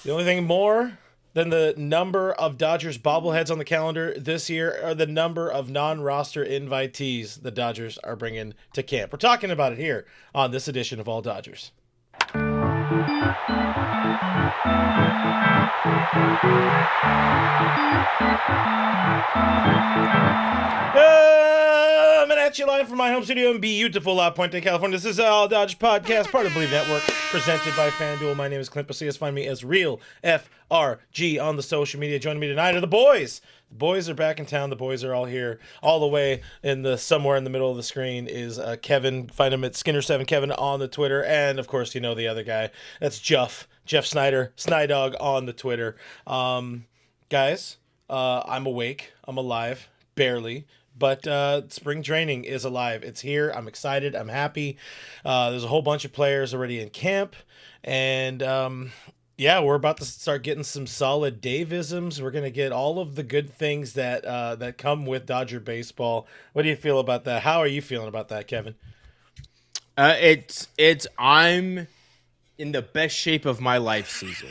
The only thing more than the number of Dodgers bobbleheads on the calendar this year are the number of non-roster invitees the Dodgers are bringing to camp. We're talking about it here on this edition of All Dodgers. Coming at you live from my home studio in beautiful La Puente, California. This is All Dodgers Podcast, part of Bleav Network, presented by FanDuel. My name is Clint Pasillas. Find me as Real FRG on the social media. Joining me tonight are the boys. The boys are back in town. The boys are all here. All the way somewhere in the middle of the screen is Kevin. Find him at Skinner7 Kevin on the Twitter. And, of course, you know the other guy. That's Jeff Snider, Snydog on the Twitter. Guys, I'm awake. I'm alive. Barely. But spring training is alive. It's here. I'm excited. I'm happy. There's a whole bunch of players already in camp. And, we're about to start getting some solid Davisms. We're going to get all of the good things that come with Dodger baseball. What do you feel about that? How are you feeling about that, Kevin? I'm in the best shape of my life season.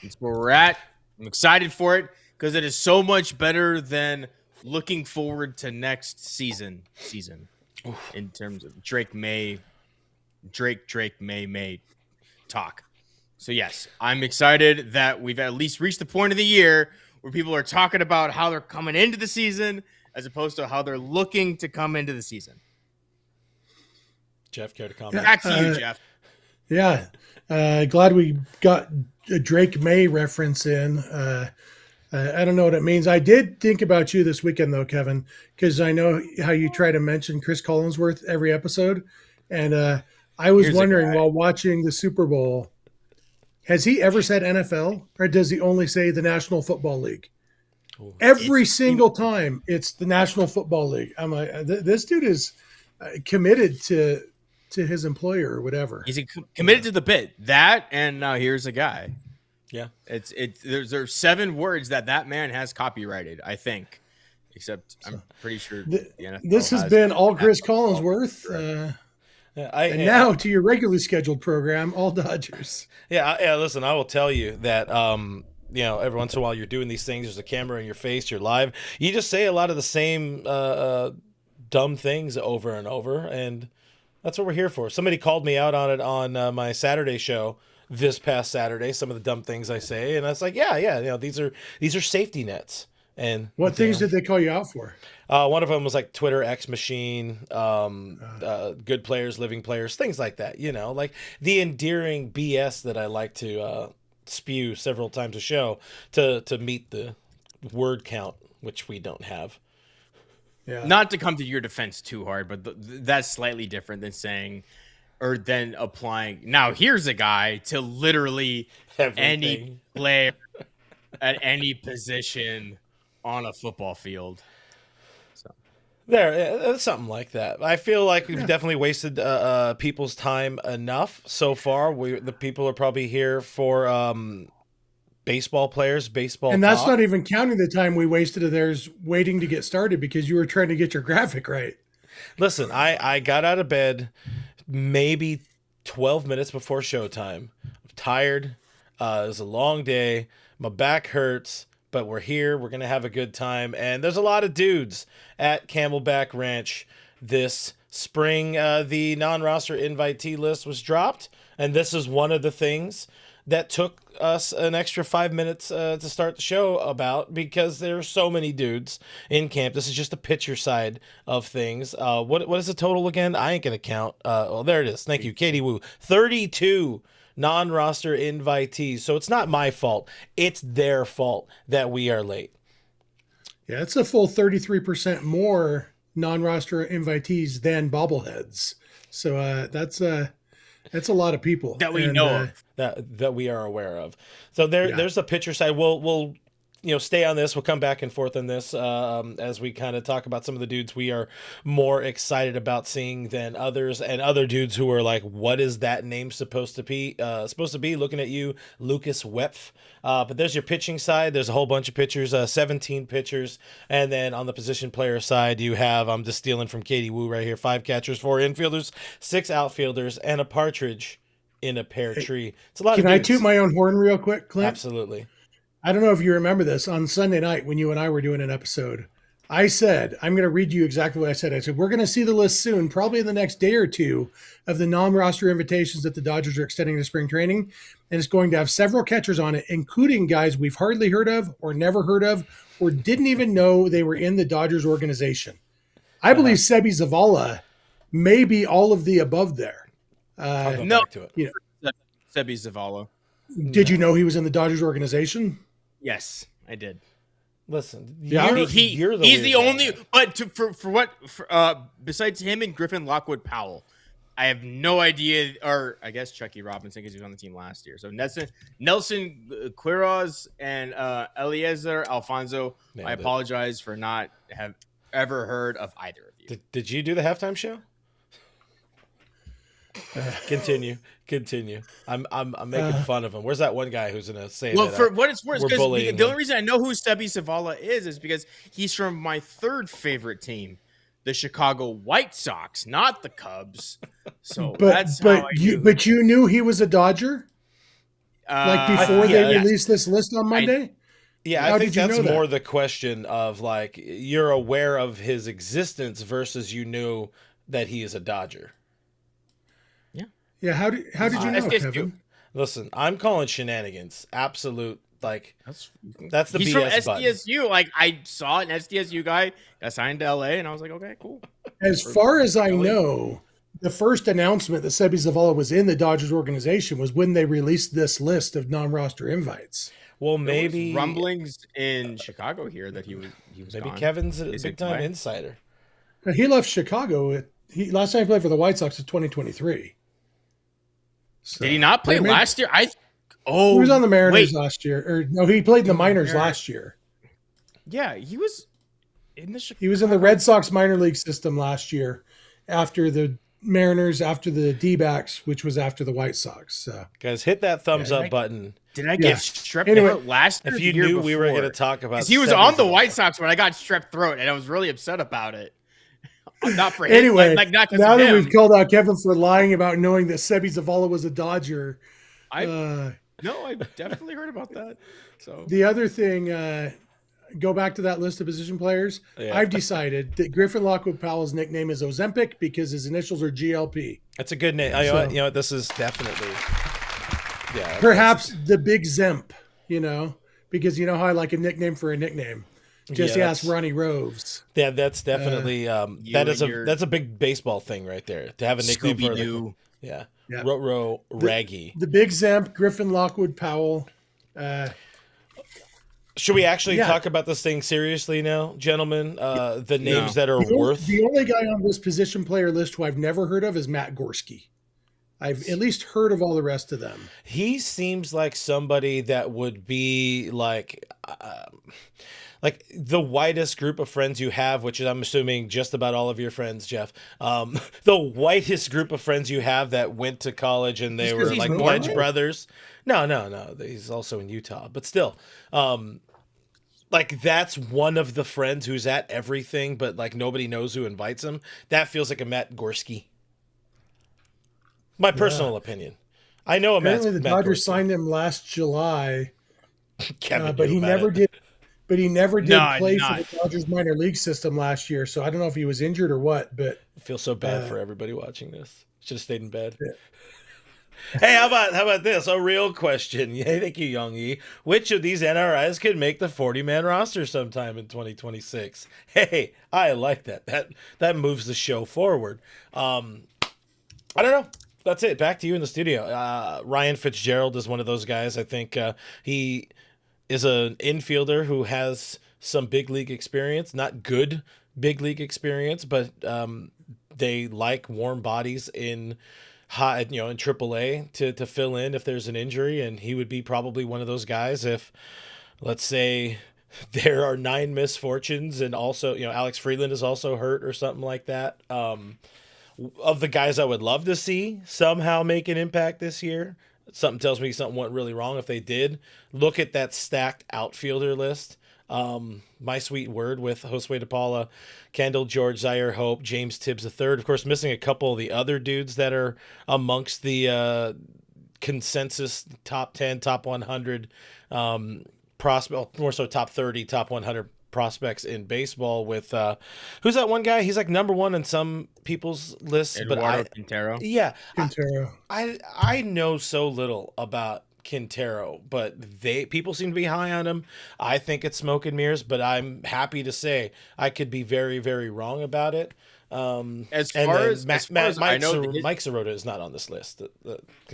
It's where we're at. I'm excited for it because it is so much better than looking forward to next season in terms of Drake May talk. So yes, I'm excited that we've at least reached the point of the year where people are talking about how they're coming into the season as opposed to how they're looking to come into the season. Jeff, care to comment? Back to you, Jeff. Yeah, glad we got a Drake May reference in. I don't know what it means. I did think about you this weekend, though, Kevin, because I know how you try to mention Chris Collinsworth every episode. And I was wondering while watching the Super Bowl, has he ever said NFL or does he only say the National Football League? Every single time it's the National Football League. I'm like, this dude is committed to his employer or whatever. He's committed to the bit. That, and now here's a guy. Yeah, there's 7 words that man has copyrighted, I think. Except I'm pretty sure the NFL this has been all Chris Collinsworth. And now to your regularly scheduled program, All Dodgers. Yeah. Listen, I will tell you that every once in a while you're doing these things. There's a camera in your face. You're live. You just say a lot of the same dumb things over and over, and that's what we're here for. Somebody called me out on it on my Saturday show this past Saturday, some of the dumb things I say, and I was like, these are safety nets. And what things did they call you out for? One of them was like Twitter X machine, good players, living players, things like that. Like the endearing BS that I like to spew several times a show to meet the word count, which we don't have. Yeah. Not to come to your defense too hard, but that's slightly different than saying. Or then applying. Now, here's a guy to literally any player at any position on a football field. So there's something like that. I feel like we've definitely wasted people's time enough so far. The people are probably here for baseball players, baseball, and that's talk. Not even counting the time we wasted of theirs waiting to get started because you were trying to get your graphic right. Listen, I got out of bed maybe 12 minutes before showtime. I'm tired. It was a long day. My back hurts, but we're here. We're going to have a good time. And there's a lot of dudes at Camelback Ranch this spring. The non-roster invitee list was dropped, and this is one of the things that took us an extra 5 minutes to start the show about because there are so many dudes in camp. This is just the pitcher side of things. What is the total again? I ain't going to count. There it is. Thank you, Katie Wu. 32 non-roster invitees. So it's not my fault. It's their fault that we are late. Yeah, it's a full 33% more non-roster invitees than bobbleheads. So that's a lot of people that we know of. That we are aware of. So there's the pitcher side. We'll stay on this. We'll come back and forth on this as we kind of talk about some of the dudes we are more excited about seeing than others, and other dudes who are like, what is that name supposed to be? Looking at you, Lucas Wepf. But there's your pitching side. There's a whole bunch of pitchers, 17 pitchers. And then on the position player side, you have, I'm just stealing from Katie Wu right here, 5 catchers, 4 infielders, 6 outfielders, and a partridge in a pear tree. It's a lot Can of I dudes. toot my own horn real quick, Clint? Absolutely. I don't know if you remember this. On Sunday night when you and I were doing an episode, I said, I'm going to read you exactly what I said. I said, we're going to see the list soon, probably in the next day or two, of the non-roster invitations that the Dodgers are extending to spring training. And it's going to have several catchers on it, including guys we've hardly heard of or never heard of or didn't even know they were in the Dodgers organization. I believe Sebi Zavala may be all of the above there. I'll go back to it. You know, Sebi Zavala. did you know he was in the Dodgers organization? Yes, I did. Listen, Yeah. you're He's the weird only. guy. But for what? Besides him and Griffin Lockwood Powell, I have no idea. Or I guess Chucky Robinson because he was on the team last year. So Nelson Quiroz and Eliezer Alfonso. Nailed I it. apologize for not have ever heard of either of you. Did you do the halftime show? Continue. I'm making fun of him. Where's that one guy who's gonna say Well, that? for what it's worth, we're because bullying the him. only reason I know who Sebi Zavala is because he's from my third favorite team, the Chicago White Sox, not the Cubs. So that's how I knew. But you knew he was a Dodger like before they yeah. released this list on Monday. Yeah, How I think did you that's know that? more the question of like you're aware of his existence versus you knew that he is a Dodger. Yeah, how did you know, SDSU. Kevin? Listen, I'm calling shenanigans. Absolute, like that's the He's BS from button. SDSU. Like I saw an SDSU guy got signed to LA, and I was like, okay, cool. As far as I know, the first announcement that Sebi Zavala was in the Dodgers organization was when they released this list of non-roster invites. Well, There was maybe rumblings in Chicago here that he was maybe gone. Kevin's a Is it big time play? insider. He left Chicago. Last time he played for the White Sox was 2023. So, Did he not play maybe- last year? He was on the Mariners wait. last year. Or no, he played in the minors last year. Yeah, he was in the Chicago. He was in the Red Sox minor league system last year after the Mariners, after the D-backs, which was after the White Sox. So Guys, hit that thumbs Yeah, up button. Did I Yeah. get strep Anyway, throat last year? If or you the year knew we were before? going to talk about, 'Cause he was Sebi on the Zavala. White Sox when I got strep throat, and I was really upset about it. Not for him, anyway, like not 'cause now of that him. we've called out Kevin for lying about knowing that Sebi Zavala was a Dodger, No, I definitely heard about that. So the other thing, go back to that list of position players. Yeah. I've decided that Griffin Lockwood Powell's nickname is Ozempic because his initials are GLP. That's a good name. So- You know what? This is definitely, yeah. Perhaps the Big Zemp, because you know how I like a nickname for a nickname. Just Yeah, ask that's- Ronnie Roves. Yeah, that's definitely that is and your- that's a big baseball thing right there. To have a nickname for Scooby-Doo. yeah, Yeah. Ro Raggy. The Big Zemp, Griffin Lockwood Powell. Should we actually Yeah. talk about this thing seriously now, gentlemen? The names that are The worth. the only guy on this position player list who I've never heard of is Matt Gorski. I've at least heard of all the rest of them. He seems like somebody that would be like the widest group of friends you have, which is I'm assuming just about all of your friends, Jeff. The whitest group of friends you have that went to college and they Just 'cause were he's like normal? pledge brothers. No. He's also in Utah, but still. Like that's one of the friends who's at everything, but like nobody knows who invites him. That feels like a Matt Gorski. My personal opinion. I know a Matt. Apparently, the Matt Dodgers Gorski. signed him last July, Kevin but knew he about never it. did. But he never did No, I play did for not. the Dodgers minor league system last year. So I don't know if he was injured or what. But I feel so bad for everybody watching this. Should have stayed in bed. Yeah. Hey, how about this? A real question. Yeah, thank you, Youngie. Which of these NRIs could make the 40-man roster sometime in 2026? Hey, I like that. That moves the show forward. I don't know. That's it. Back to you in the studio. Ryan Fitzgerald is one of those guys. I think he is an infielder who has some big league experience, not good big league experience, but they like warm bodies in high, in AAA to fill in if there's an injury, and he would be probably one of those guys if, let's say, there are 9 misfortunes, and also Alex Freeland is also hurt or something like that. Of the guys I would love to see somehow make an impact this year, something tells me something went really wrong. If they did, look at that stacked outfielder list. My Sweet Word with Josue DePaula, Kendall George, Zaire Hope, James Tibbs III. Of course, missing a couple of the other dudes that are amongst the consensus top 10, top 100 prospect, more so top 30, top 100 prospects in baseball with who's that one guy? He's like number one in some people's lists, Eduardo Quintero. Yeah, Quintero. I know so little about Quintero, but people seem to be high on him. I think it's smoke and mirrors, but I'm happy to say I could be very, very wrong about it. As far as I know, Mike Sirota is not on this list.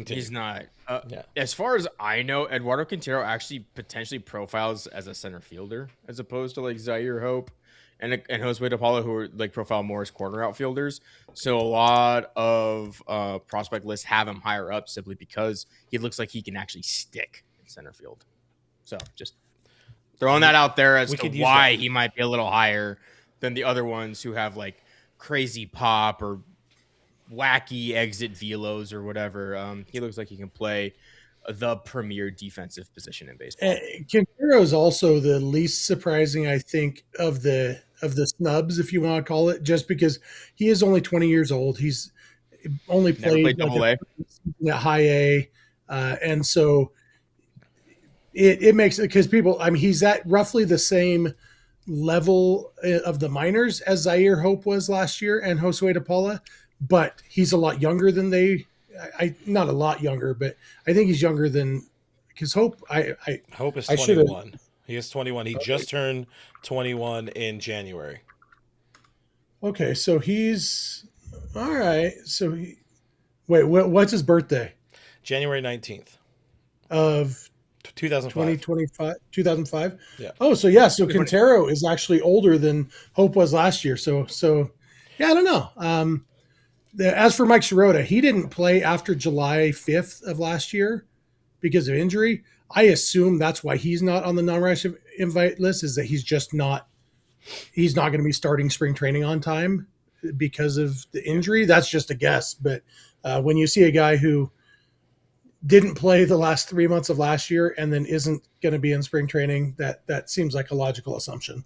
He's not. Yeah. As far as I know, Eduardo Quintero actually potentially profiles as a center fielder as opposed to like Zaire Hope and Josue De Paula, who are like profile more as corner outfielders. So a lot of prospect lists have him higher up simply because he looks like he can actually stick in center field. So just throwing that out there as to why he might be a little higher than the other ones who have like crazy pop or wacky exit velos or whatever. He looks like he can play the premier defensive position in baseball. Quintero is also the least surprising, I think, of the snubs, if you want to call it, just because he is only 20 years old. He's only played Double-A. At high A, and so it makes it because people. I mean, he's at roughly the same level of the minors as Zaire Hope was last year and Josue De Paula, but he's a lot younger than they. Not a lot younger, but I think he's younger than because Hope. Hope is 21. He is 21. He just turned 21 in January. Okay, so he's all right. So what's his birthday? January 19th of 2005. 2005. Yeah. Oh, so yeah. So Quintero is actually older than Hope was last year. So yeah, I don't know. As for Mike Sirota, he didn't play after July 5th of last year because of injury. I assume that's why he's not on the non-rush invite list, is that he's not going to be starting spring training on time because of the injury. That's just a guess. But when you see a guy who didn't play the last 3 months of last year and then isn't going to be in spring training, that seems like a logical assumption.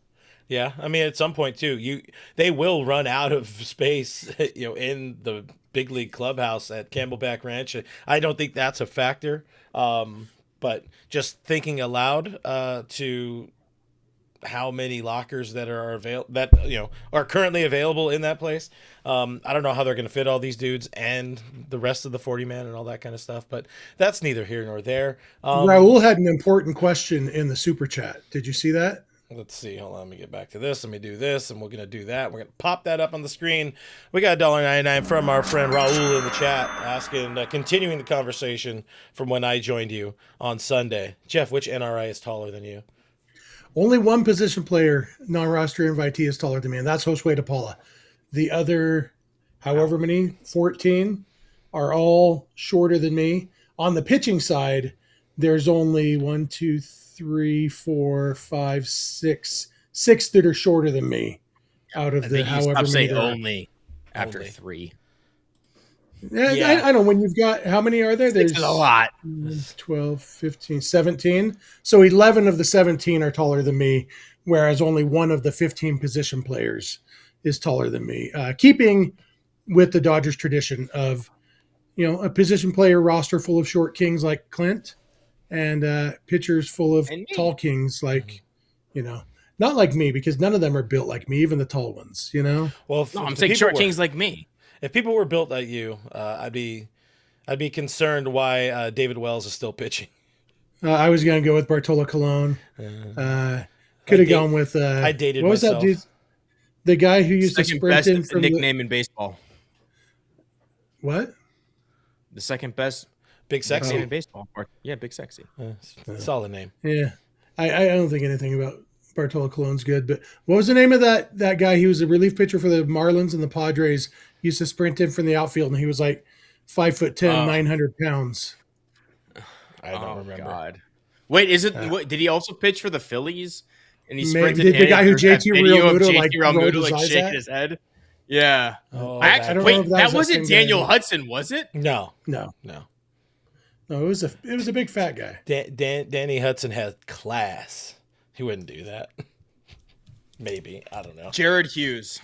Yeah, I mean, at some point too, they will run out of space, in the big league clubhouse at Camelback Ranch. I don't think that's a factor, but just thinking aloud to how many lockers that are currently available in that place. I don't know how they're going to fit all these dudes and the rest of the 40 man and all that kind of stuff, but that's neither here nor there. Raul had an important question in the super chat. Did you see that? Let's see. Hold on. Let me get back to this. Let me do this, and we're going to do that. We're going to pop that up on the screen. We got $1.99 from our friend Raul in the chat asking, continuing the conversation from when I joined you on Sunday. Jeff, which NRI is taller than you? Only one position player, non-roster invitee, is taller than me, and that's Josue De Paula. The other, however many, 14, are all shorter than me. On the pitching side, there's only 1, 2, 3, 4, 5, 6 that are shorter than me out of the however many. Only after 3. Yeah. I don't know. When you've got, how many are there? There's a lot. 12, 15, 17. So 11 of the 17 are taller than me, whereas only one of the 15 position players is taller than me. Keeping with the Dodgers tradition of, a position player roster full of short kings like Clint, and pitchers full of tall kings like, not like me, because none of them are built like me, even the tall ones, Well, I'm saying short kings like me. If people were built like you, I'd be concerned why David Wells is still pitching. I was going to go with Bartolo Colon. Could have gone with I dated what was myself. that dude? The guy who used to sprint in from nickname in baseball. What? The second best Big Sexy in baseball. Yeah, Big Sexy. Solid name. Yeah, I don't think anything about Bartolo Colon's good. But what was the name of that guy? He was a relief pitcher for the Marlins and the Padres. He used to sprint in from the outfield, and he was like 5'10", 900 pounds. I don't remember. God. Wait, is it? Did he also pitch for the Phillies? And he sprinted did the guy who JT Realmuto like shaking his head? Yeah. Oh, I don't know if that was wasn't same Daniel guy. Hudson, was it? No. It was a big fat guy. Danny Hudson had class. He wouldn't do that. Maybe. I don't know. Jared Hughes.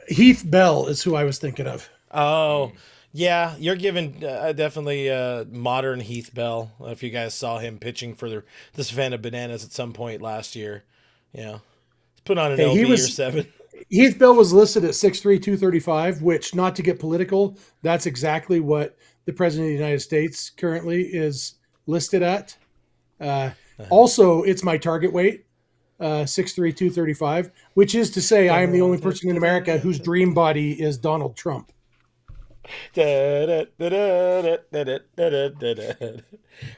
Heath Bell is who I was thinking of. Oh, Yeah, you're giving definitely modern Heath Bell. If you guys saw him pitching for the Savannah Bananas at some point last year, yeah, put on an Hey, LB or 7. Heath Bell was listed at 6'3", 235, which, not to get political, that's exactly what the President of the United States currently is listed at. Also, it's my target weight, 6'3", 235, which is to say I am the only person in America whose dream body is Donald Trump.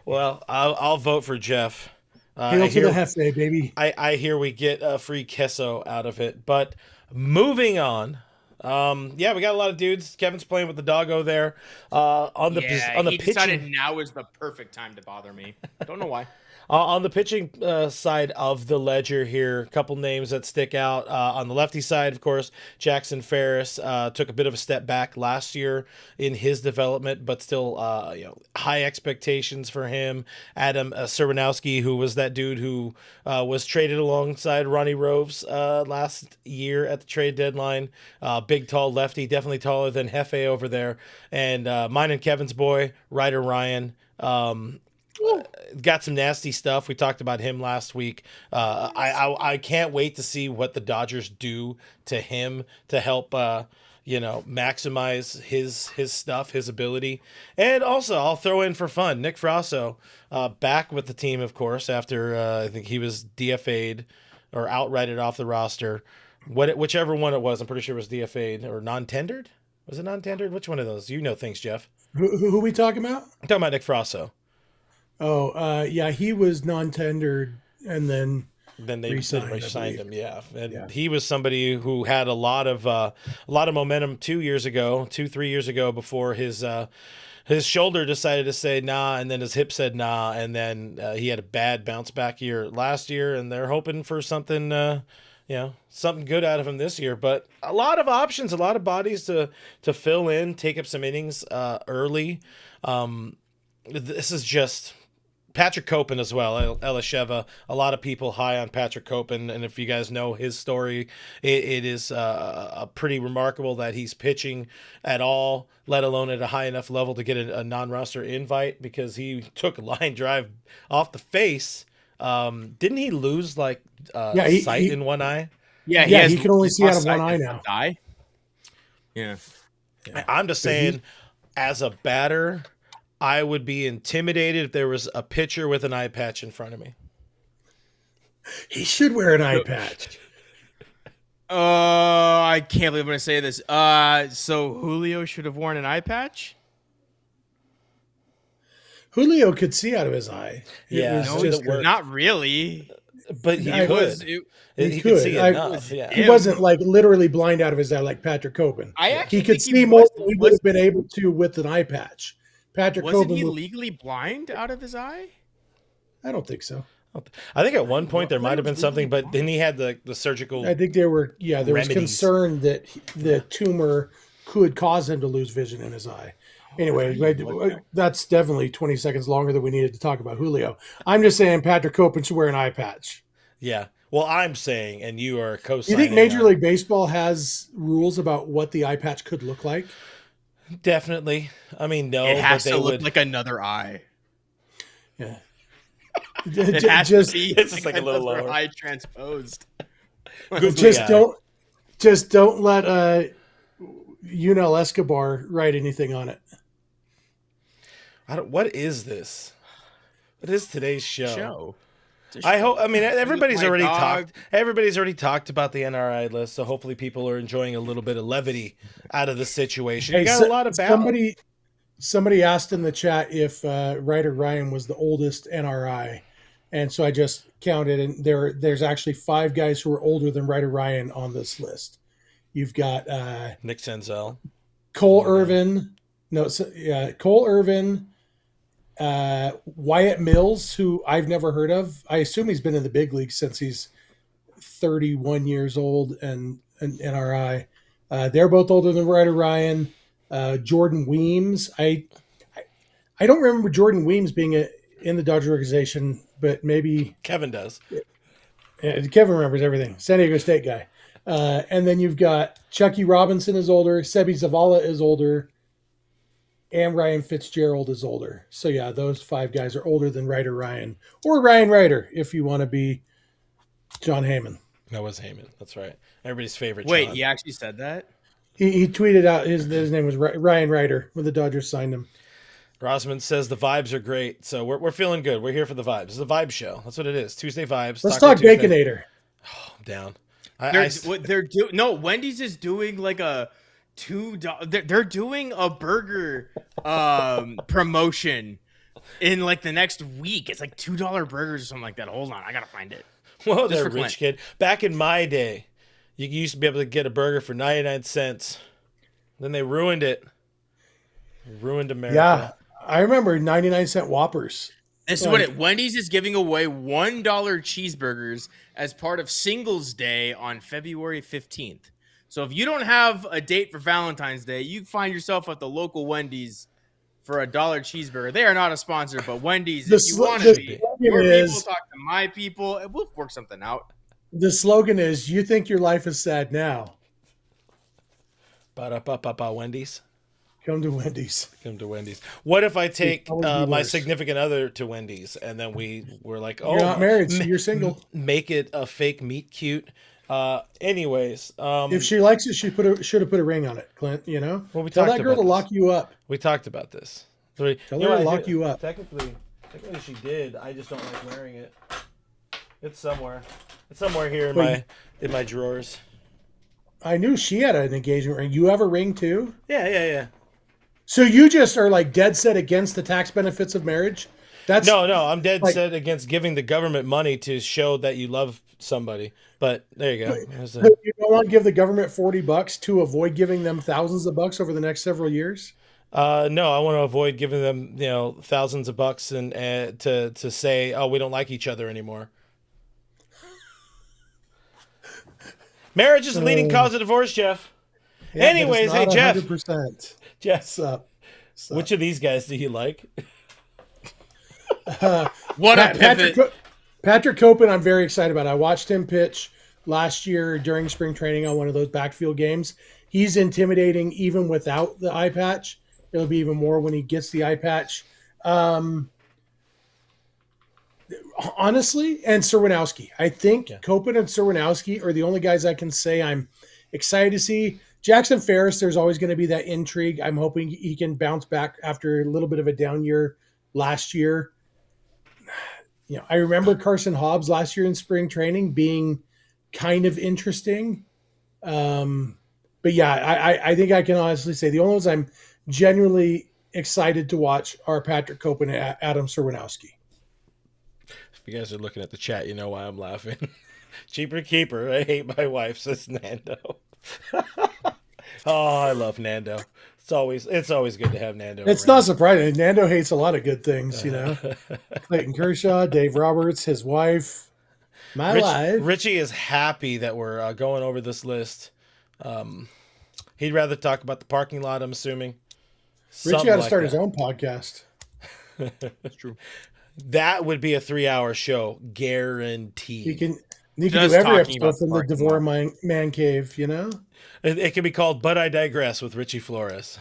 Well, I'll vote for Jeff. Hail to the Hefe, baby. I hear we get a free queso out of it. But moving on. Yeah, we got a lot of dudes. Kevin's playing with the doggo there. On the he pitching, decided now is the perfect time to bother me. Don't know why. On the pitching side of the ledger here, a couple names that stick out. On the lefty side, of course, Jackson Ferris took a bit of a step back last year in his development, but still high expectations for him. Adam Serbanowski, who was that dude who was traded alongside Ronnie Roves last year at the trade deadline. Big, tall lefty, definitely taller than Hefe over there. And mine and Kevin's boy, Ryder Ryan. Got some nasty stuff. We talked about him last week. I can't wait to see what the Dodgers do to him to help maximize his stuff, his ability. And also, I'll throw in for fun, Nick Frasso, back with the team, of course, after I think he was DFA'd or outrighted off the roster. Whichever one it was, I'm pretty sure it was DFA'd or non-tendered. Was it non-tendered? Which one of those? You know things, Jeff. Who are we talking about? I'm talking about Nick Frasso. Oh, yeah, he was non-tendered, and then they re-signed him. Yeah, and yeah. He was somebody who had a lot of momentum 3 years ago before his shoulder decided to say nah, and then his hip said nah, and then he had a bad bounce back year last year, and they're hoping for something something good out of him this year. But a lot of options, a lot of bodies to fill in, take up some innings early. This is just Patrick Copen as well, Elisheva. A lot of people high on Patrick Copen, and if you guys know his story, it is pretty remarkable that he's pitching at all, let alone at a high enough level to get a non-roster invite, because he took a line drive off the face. Didn't he lose sight in one eye? Yeah, he can only see out of one eye now. Yeah. I'm just saying, as a batter, I would be intimidated if there was a pitcher with an eye patch in front of me. He should wear an eye patch. I can't believe I'm going to say this. So Julio should have worn an eye patch? Julio could see out of his eye. Not really. But he could. He could see enough. He wasn't like literally blind out of his eye like Patrick Copen. He could see more than he would have been able to with an eye patch. Wasn't he legally blind out of his eye? I don't think so. I think at one point there might have been something, but then he had the surgical. I think there was concern that the tumor could cause him to lose vision in his eye. Anyway, that's definitely 20 seconds longer than we needed to talk about Julio. I'm just saying Patrick Copen should wear an eye patch. Yeah. Well, I'm saying, and you are co-signing. You think Major League Baseball has rules about what the eye patch could look like? Definitely. I mean, no. It has to look like another eye. Yeah. It has to be. It's just like a little lower. Eye transposed. Just don't let Yunel Escobar write anything on it. What is this? What is today's show? I hope. I mean, everybody's already talked. Everybody's already talked about the NRI list, so hopefully people are enjoying a little bit of levity out of the situation. Hey, you got a lot of somebody asked in the chat if Ryder Ryan was the oldest NRI, and so I just counted, and there's actually 5 guys who are older than Ryder Ryan on this list. You've got Nick Senzel, Cole Irvin, Cole Irvin. Wyatt Mills, who I've never heard of. I assume he's been in the big league since he's 31 years old and an NRI. They're both older than Ryder Ryan. Jordan Weems. I don't remember Jordan Weems being in the Dodger organization, but maybe Kevin does. Kevin remembers everything. San Diego State guy. And then you've got Chucky Robinson is older. Sebi Zavala is older. and Ryan Fitzgerald is older. So yeah, those 5 guys are older than Ryder Ryan or Ryan Ryder if you want to be John Heyman. That was Heyman. That's right. Everybody's favorite. Wait, John. he actually said that? He tweeted out his name was Ryan Ryder when the Dodgers signed him. Rosman says the vibes are great, so we're feeling good. We're here for the vibes. It's a vibe show. That's what it is. Tuesday vibes. Let's talk Tuesday. Baconator. Oh, I'm down. Wendy's is doing like a $2. They're doing a burger promotion in like the next week. It's like $2 burgers or something like that. Hold on, I gotta find it. Whoa, they're rich, kid. Back in my day, you used to be able to get a burger for 99 cents. Then they ruined it. Ruined America. Yeah, I remember 99-cent Whoppers. This is what Wendy's is giving away $1 cheeseburgers as part of Singles Day on February 15th. So if you don't have a date for Valentine's Day, you find yourself at the local Wendy's for $1 cheeseburger. They are not a sponsor, but Wendy's, if you want to be, your people talk to my people, and we'll work something out. The slogan is, you think your life is sad now. Ba-da-ba-ba-ba, Wendy's. Come to Wendy's. Come to Wendy's. What if I take my significant other to Wendy's and then we're like, oh, you're not married, so you're single. Make it a fake meet cute. Anyways, if she likes it, she should have put a ring on it, Clint. You know, well, tell that girl to lock you up. We talked about this. Tell her to lock you up. Technically, she did. I just don't like wearing it. It's somewhere. It's somewhere here in my drawers. I knew she had an engagement ring. You have a ring too? Yeah. So you just are like dead set against the tax benefits of marriage? No, I'm dead set against giving the government money to show that you love somebody. But there you go. You don't want to give the government $40 to avoid giving them thousands of bucks over the next several years? No, I want to avoid giving them, thousands of bucks and to say, oh, we don't like each other anymore. Marriage is the leading cause of divorce, Jeff. Yeah, anyways, hey, Jeff. 100%. Jeff, which of these guys do you like? What a pivot. Patrick Copen, I'm very excited about. I watched him pitch last year during spring training on one of those backfield games. He's intimidating even without the eye patch. It'll be even more when he gets the eye patch. Honestly, and Serwinowski. I think Copen and Serwinowski are the only guys I can say I'm excited to see. Jackson Ferris, there's always going to be that intrigue. I'm hoping he can bounce back after a little bit of a down year last year. I remember Carson Hobbs last year in spring training being kind of interesting. But yeah, I think I can honestly say the only ones I'm genuinely excited to watch are Patrick Copen and Adam Serwinowski. If you guys are looking at the chat, you know why I'm laughing. Cheaper keeper. I hate my wife, says Nando. Oh, I love Nando. It's always good to have Nando. It's around. Not surprising. Nando hates a lot of good things, Clayton Kershaw, Dave Roberts, his wife, life. Richie is happy that we're going over this list. He'd rather talk about the parking lot, I'm assuming. Richie had to start his own podcast. That's true. That would be a 3-hour show, guaranteed. You can do every episode from the DeVore man cave, It can be called But I Digress with Richie Flores.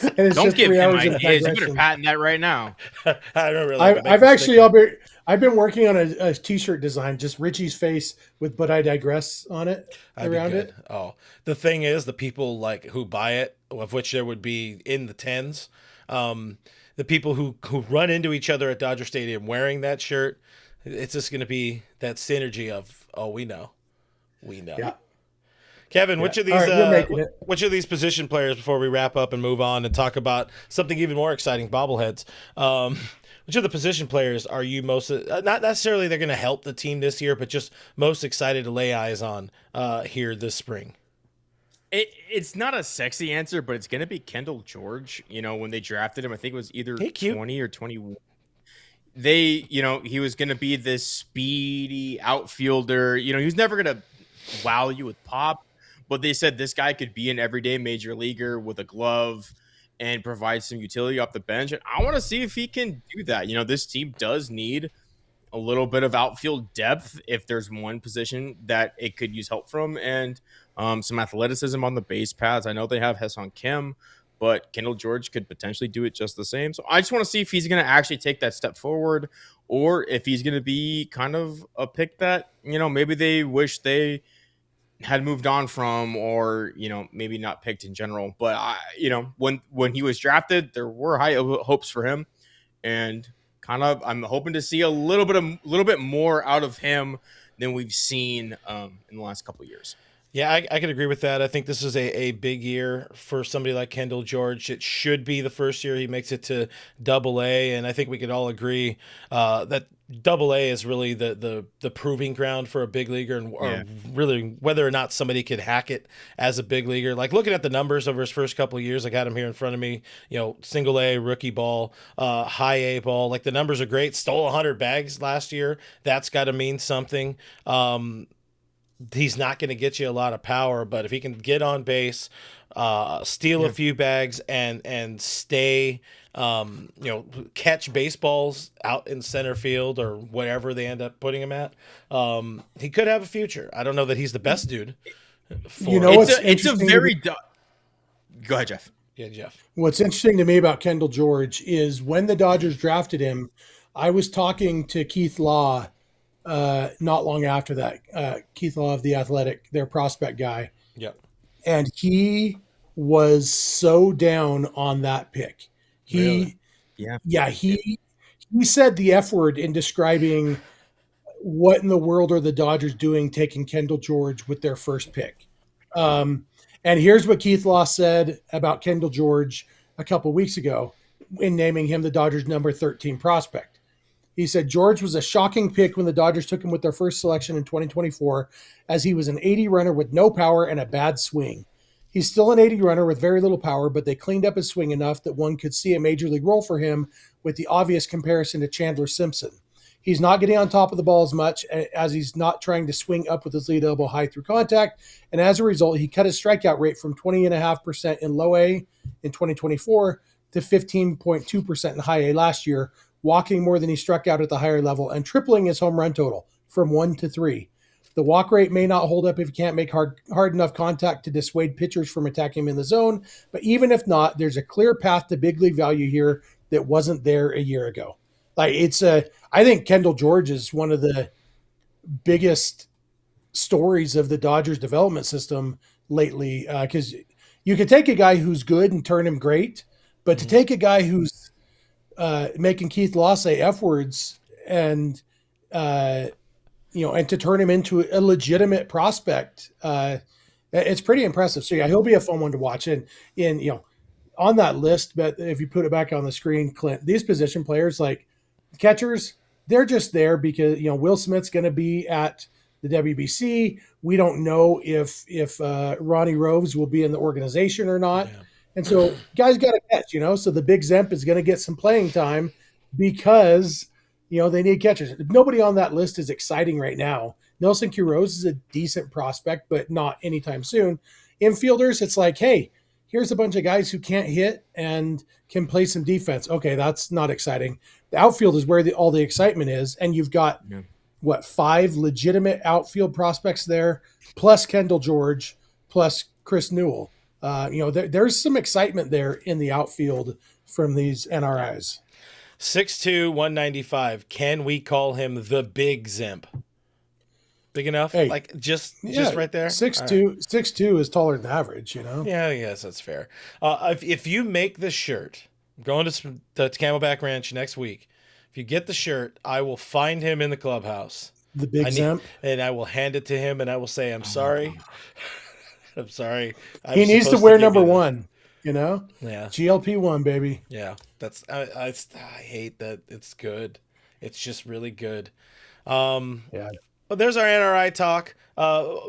Don't give him ideas. You better patent that right now. I don't really. I've been working on a T-shirt design, just Richie's face with "But I Digress" on it around it. Oh, the thing is, the people who buy it, of which there would be in the tens, the people who run into each other at Dodger Stadium wearing that shirt, it's just going to be that synergy of we know. Yeah. Kevin, which of these position players, before we wrap up and move on and talk about something even more exciting, bobbleheads, which of the position players are you most, not necessarily they're going to help the team this year, but just most excited to lay eyes on here this spring? It's not a sexy answer, but it's going to be Kendall George. When they drafted him, I think it was either 20 or 21. He was going to be this speedy outfielder. He was never going to wow you with pop. But they said this guy could be an everyday major leaguer with a glove and provide some utility off the bench. And I want to see if he can do that. This team does need a little bit of outfield depth if there's one position that it could use help from, and some athleticism on the base paths. I know they have Hesson Kim, but Kendall George could potentially do it just the same. So I just want to see if he's going to actually take that step forward, or if he's going to be kind of a pick that, maybe they wish they had moved on from, or, maybe not picked in general. But when he was drafted, there were high hopes for him, and I'm hoping to see a little bit more out of him than we've seen in the last couple of years. Yeah, I could agree with that. I think this is a big year for somebody like Kendall George. It should be the first year he makes it to Double-A, and I think we could all agree that Double-A is really the proving ground for a big leaguer, and or really whether or not somebody could hack it as a big leaguer. Like looking at the numbers over his first couple of years, I got him here in front of me. Single A, rookie ball, high A ball. Like the numbers are great. Stole 100 bags last year. That's got to mean something. He's not going to get you a lot of power, but if he can get on base, steal a few bags, and stay, catch baseballs out in center field or wherever they end up putting him at, he could have a future. I don't know that he's the best dude. It's a very go ahead, Jeff. Yeah, Jeff. What's interesting to me about Kendall George is when the Dodgers drafted him, I was talking to Keith Law not long after that. Keith Law of The Athletic, their prospect guy. Yep. And he was so down on that pick. He said the F word in describing what in the world are the Dodgers doing taking Kendall George with their first pick. And here's what Keith Law said about Kendall George a couple weeks ago in naming him the Dodgers number 13 prospect. He said George was a shocking pick when the Dodgers took him with their first selection in 2024, as he was an 80 runner with no power and a bad swing. He's still an 80 runner with very little power, but they cleaned up his swing enough that one could see a major league role for him, with the obvious comparison to Chandler Simpson. He's not getting on top of the ball as much, as he's not trying to swing up with his lead elbow high through contact, and as a result, he cut his strikeout rate from 20.5% in low A in 2024 to 15.2% in high A last year, walking more than he struck out at the higher level and tripling his home run total from 1 to 3. The walk rate may not hold up if you can't make hard enough contact to dissuade pitchers from attacking him in the zone, but even if not, there's a clear path to big league value here that wasn't there a year ago. I think Kendall George is one of the biggest stories of the Dodgers development system lately, because you could take a guy who's good and turn him great, but to take a guy who's making Keith Law say F words and to turn him into a legitimate prospect, it's pretty impressive. So yeah, he'll be a fun one to watch. And on that list, but if you put it back on the screen, Clint, these position players like catchers, they're just there because Will Smith's going to be at the WBC. We don't know if Ronnie Rose will be in the organization or not. Yeah. And so guys got to catch, so the big Zemp is going to get some playing time because, they need catchers. Nobody on that list is exciting right now. Nelson Quiroz is a decent prospect, but not anytime soon. Infielders, it's like, hey, here's a bunch of guys who can't hit and can play some defense. Okay, that's not exciting. The outfield is where all the excitement is. And you've got, 5 legitimate outfield prospects there, plus Kendall George, plus Chris Newell. There's some excitement there in the outfield from these NRIs. 6'2", 195. Can we call him the big Zemp? Big enough? Hey, just right there? 6'2" is taller than average, Yeah, yes, that's fair. If you make the shirt, I'm going to the Camelback Ranch next week. If you get the shirt, I will find him in the clubhouse. The big Zemp? And I will hand it to him, and I will say, I'm sorry. I'm sorry. He needs to wear number 1, Yeah. GLP-1, baby. Yeah. I hate that it's good. It's just really good. Yeah. But there's our NRI talk.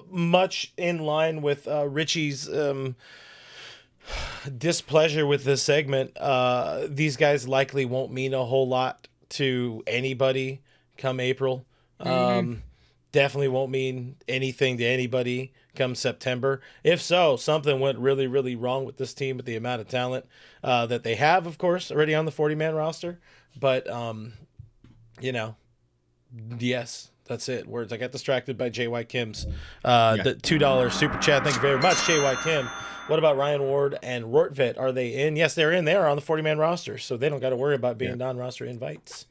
Much in line with Richie's displeasure with this segment. These guys likely won't mean a whole lot to anybody come April. Definitely won't mean anything to anybody come September. If so, something went really, really wrong with this team with the amount of talent that they have, of course, already on the 40-man roster. But, Yes, that's it. Words. I got distracted by JY Kim's the $2 super chat. Thank you very much, JY Kim. What about Ryan Ward and Rortvet? Are they in? Yes, they're in. They are on the 40-man roster, so they don't got to worry about being non-roster invites.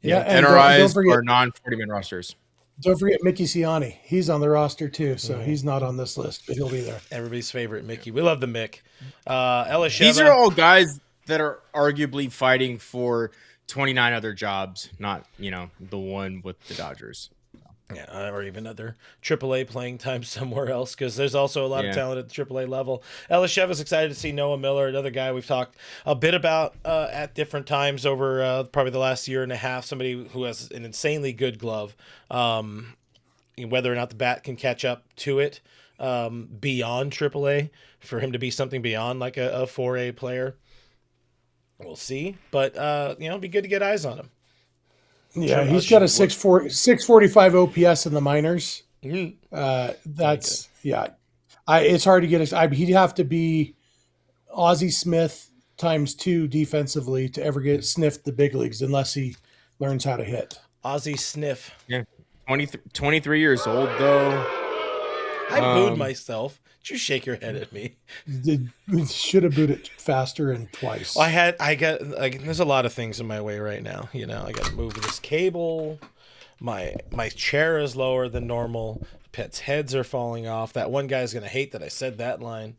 Yeah, and NRIs are non-40-man rosters. Don't forget Mickey Ciani. He's on the roster too, so he's not on this list, but he'll be there. Everybody's favorite Mickey. We love the Mick. Elisheva. These are all guys that are arguably fighting for 29 other jobs, not, the one with the Dodgers. Yeah, or even other AAA playing time somewhere else, because there's also a lot of talent at the AAA level. Elisheva is excited to see Noah Miller, another guy we've talked a bit about at different times over probably the last year and a half, somebody who has an insanely good glove. Whether or not the bat can catch up to it beyond AAA, for him to be something beyond like a 4A player, we'll see. But, it'd be good to get eyes on him. Yeah, he's got a 645 OPS in the minors. That's it's hard to get. He'd have to be Ozzie Smith times 2 defensively to ever get sniffed the big leagues, unless he learns how to hit. Ozzie Sniff. Yeah, 23 years old though. I booed myself. Did you shake your head at me? Should have booed it faster and twice. There's a lot of things in my way right now. I got to move this cable. My chair is lower than normal. Pets' heads are falling off. That one guy's going to hate that I said that line.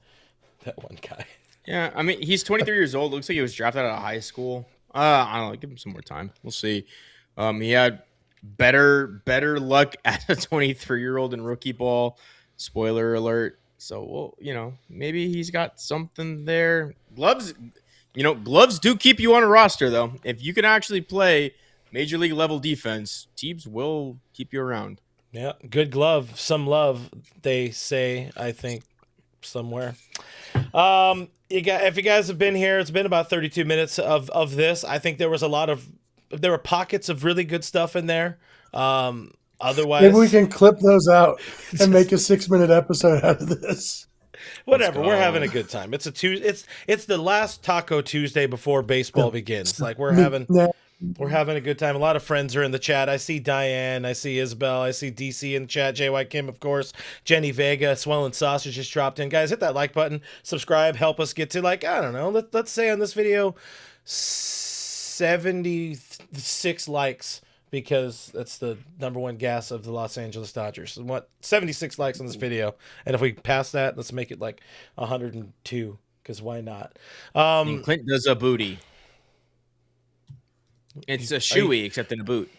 That one guy. Yeah, I mean, he's 23 years old. Looks like he was drafted out of high school. I don't know. Give him some more time. We'll see. He had better luck as a 23-year-old in rookie ball. Spoiler alert. So, maybe he's got something there. Gloves do keep you on a roster, though. If you can actually play major league level defense, teams will keep you around. Yeah, good glove, some love, they say, I think, somewhere. If you guys have been here, it's been about 32 minutes of this. I think there were pockets of really good stuff in there. Otherwise, maybe we can clip those out and make a 6-minute episode out of this. Whatever, we're having a good time. It's the last Taco Tuesday before baseball begins. Like we're having a good time. A lot of friends are in the chat. I see Diane, I see Isabel, I see DC in the chat. JY Kim, of course. Jenny Vega, Swollen Sausage just dropped in. Guys, hit that like button, subscribe, help us get to I don't know. Let's say on this video 76 likes. Because that's the number one gas of the Los Angeles Dodgers. 76 likes on this video. And if we pass that, let's make it like 102. Because why not? And Clint does a booty. It's a shoey, except in a boot.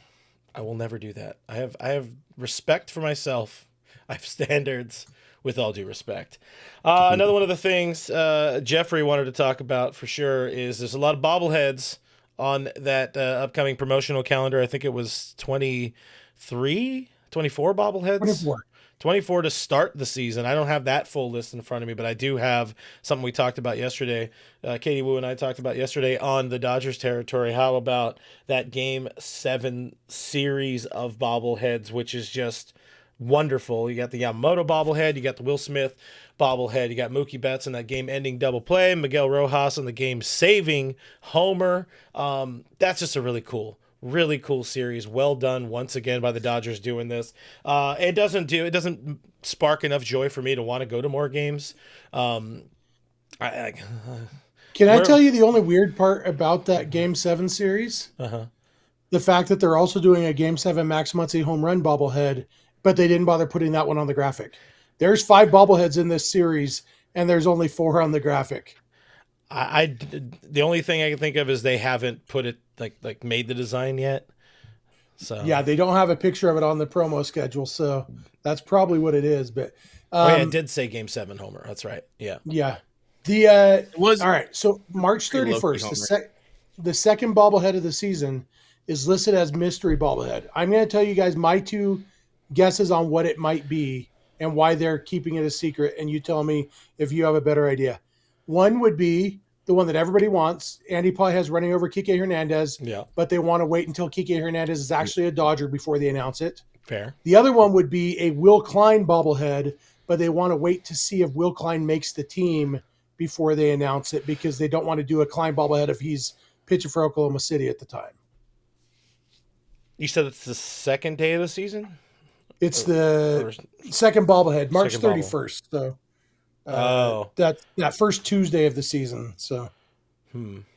I will never do that. I have respect for myself. I have standards, with all due respect. Another one of the things Jeffrey wanted to talk about for sure is there's a lot of bobbleheads on that upcoming promotional calendar. I think it was 24 bobbleheads. 24 to start the season. I don't have that full list in front of me, but I do have something we talked about yesterday. Katie Wu and I talked about yesterday on the Dodgers territory. How about that Game 7 series of bobbleheads, which is just wonderful. You got the Yamamoto bobblehead, you got the Will Smith bobblehead, you got Mookie Betts in that game-ending double play, Miguel Rojas in the game-saving homer. That's just a really cool series. Well done once again by the Dodgers doing this. It doesn't spark enough joy for me to want to go to more games. Can I tell you the only weird part about that Game 7 series? The fact that they're also doing a Game 7 Max Muncy home run bobblehead, but they didn't bother putting that one on the graphic. There's 5 bobbleheads in this series, and there's only 4 on the graphic. The only thing I can think of is they haven't put it like made the design yet. So yeah, they don't have a picture of it on the promo schedule, so that's probably what it is. But it did say Game 7 homer. That's right. Yeah. Yeah. All right. So March 31st, the second bobblehead of the season is listed as mystery bobblehead. I'm going to tell you guys my 2 guesses on what it might be and why they're keeping it a secret, and you tell me if you have a better idea. One would be the one that everybody wants. Andy probably has running over Kike Hernandez, but they want to wait until Kike Hernandez is actually a Dodger before they announce it. Fair. The other one would be a Will Klein bobblehead, but they want to wait to see if Will Klein makes the team before they announce it, because they don't want to do a Klein bobblehead if he's pitching for Oklahoma City at the time. You said it's the second day of the season? It's the second bobblehead, March 31st. So that first Tuesday of the season. So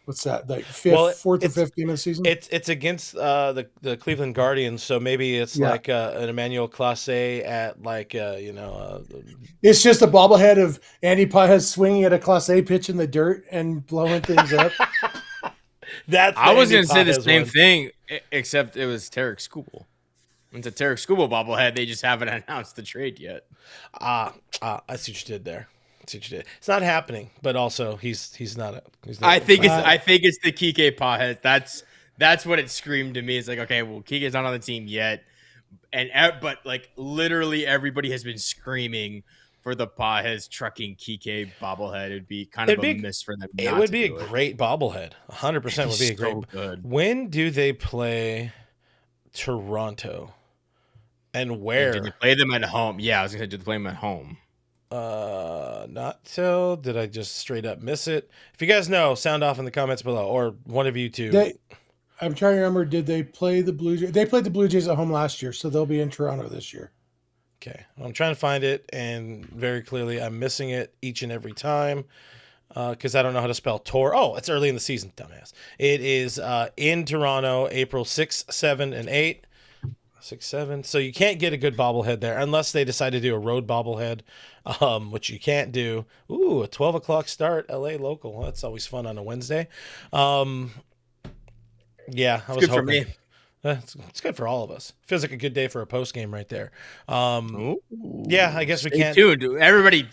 what's that? Like fourth or fifth game of the season? It's against the Cleveland Guardians, so maybe it's like an Emmanuel Clase at like it's just a bobblehead of Andy Paez swinging at a Clase pitch in the dirt and blowing things up. I was going to say the same thing, except it was Tarek Skubal. It's a Tarek Skubal bobblehead. They just haven't announced the trade yet. I see what you did there. It's not happening, but also he's not. I think it's the Kike Paez. That's what it screamed to me. It's like, okay, well, Kike's not on the team yet, but like literally everybody has been screaming for the Paez trucking Kike bobblehead. It'd be kind of a miss for them. It would be a great bobblehead. 100% would be a great. Good. When do they play Toronto? And where? Do they play them at home? Yeah, I was gonna say, do they play them at home? Not till. Did I just straight up miss it? If you guys know, sound off in the comments below, or one of you two. I'm trying to remember. Did they play the Blue Jays? They played the Blue Jays at home last year, so they'll be in Toronto this year. Okay, I'm trying to find it, and very clearly, I'm missing it each and every time because I don't know how to spell Tor. Oh, it's early in the season, dumbass. It is in Toronto, April 6, 7, and 8. 6, 7. So you can't get a good bobblehead there unless they decide to do a road bobblehead, which you can't do. Ooh, a 12 o'clock start, LA local. That's always fun on a Wednesday. Yeah, I was hoping. For me. It's good for all of us. Feels like a good day for a post game right there. Yeah, I guess we can't. Tuned. Everybody,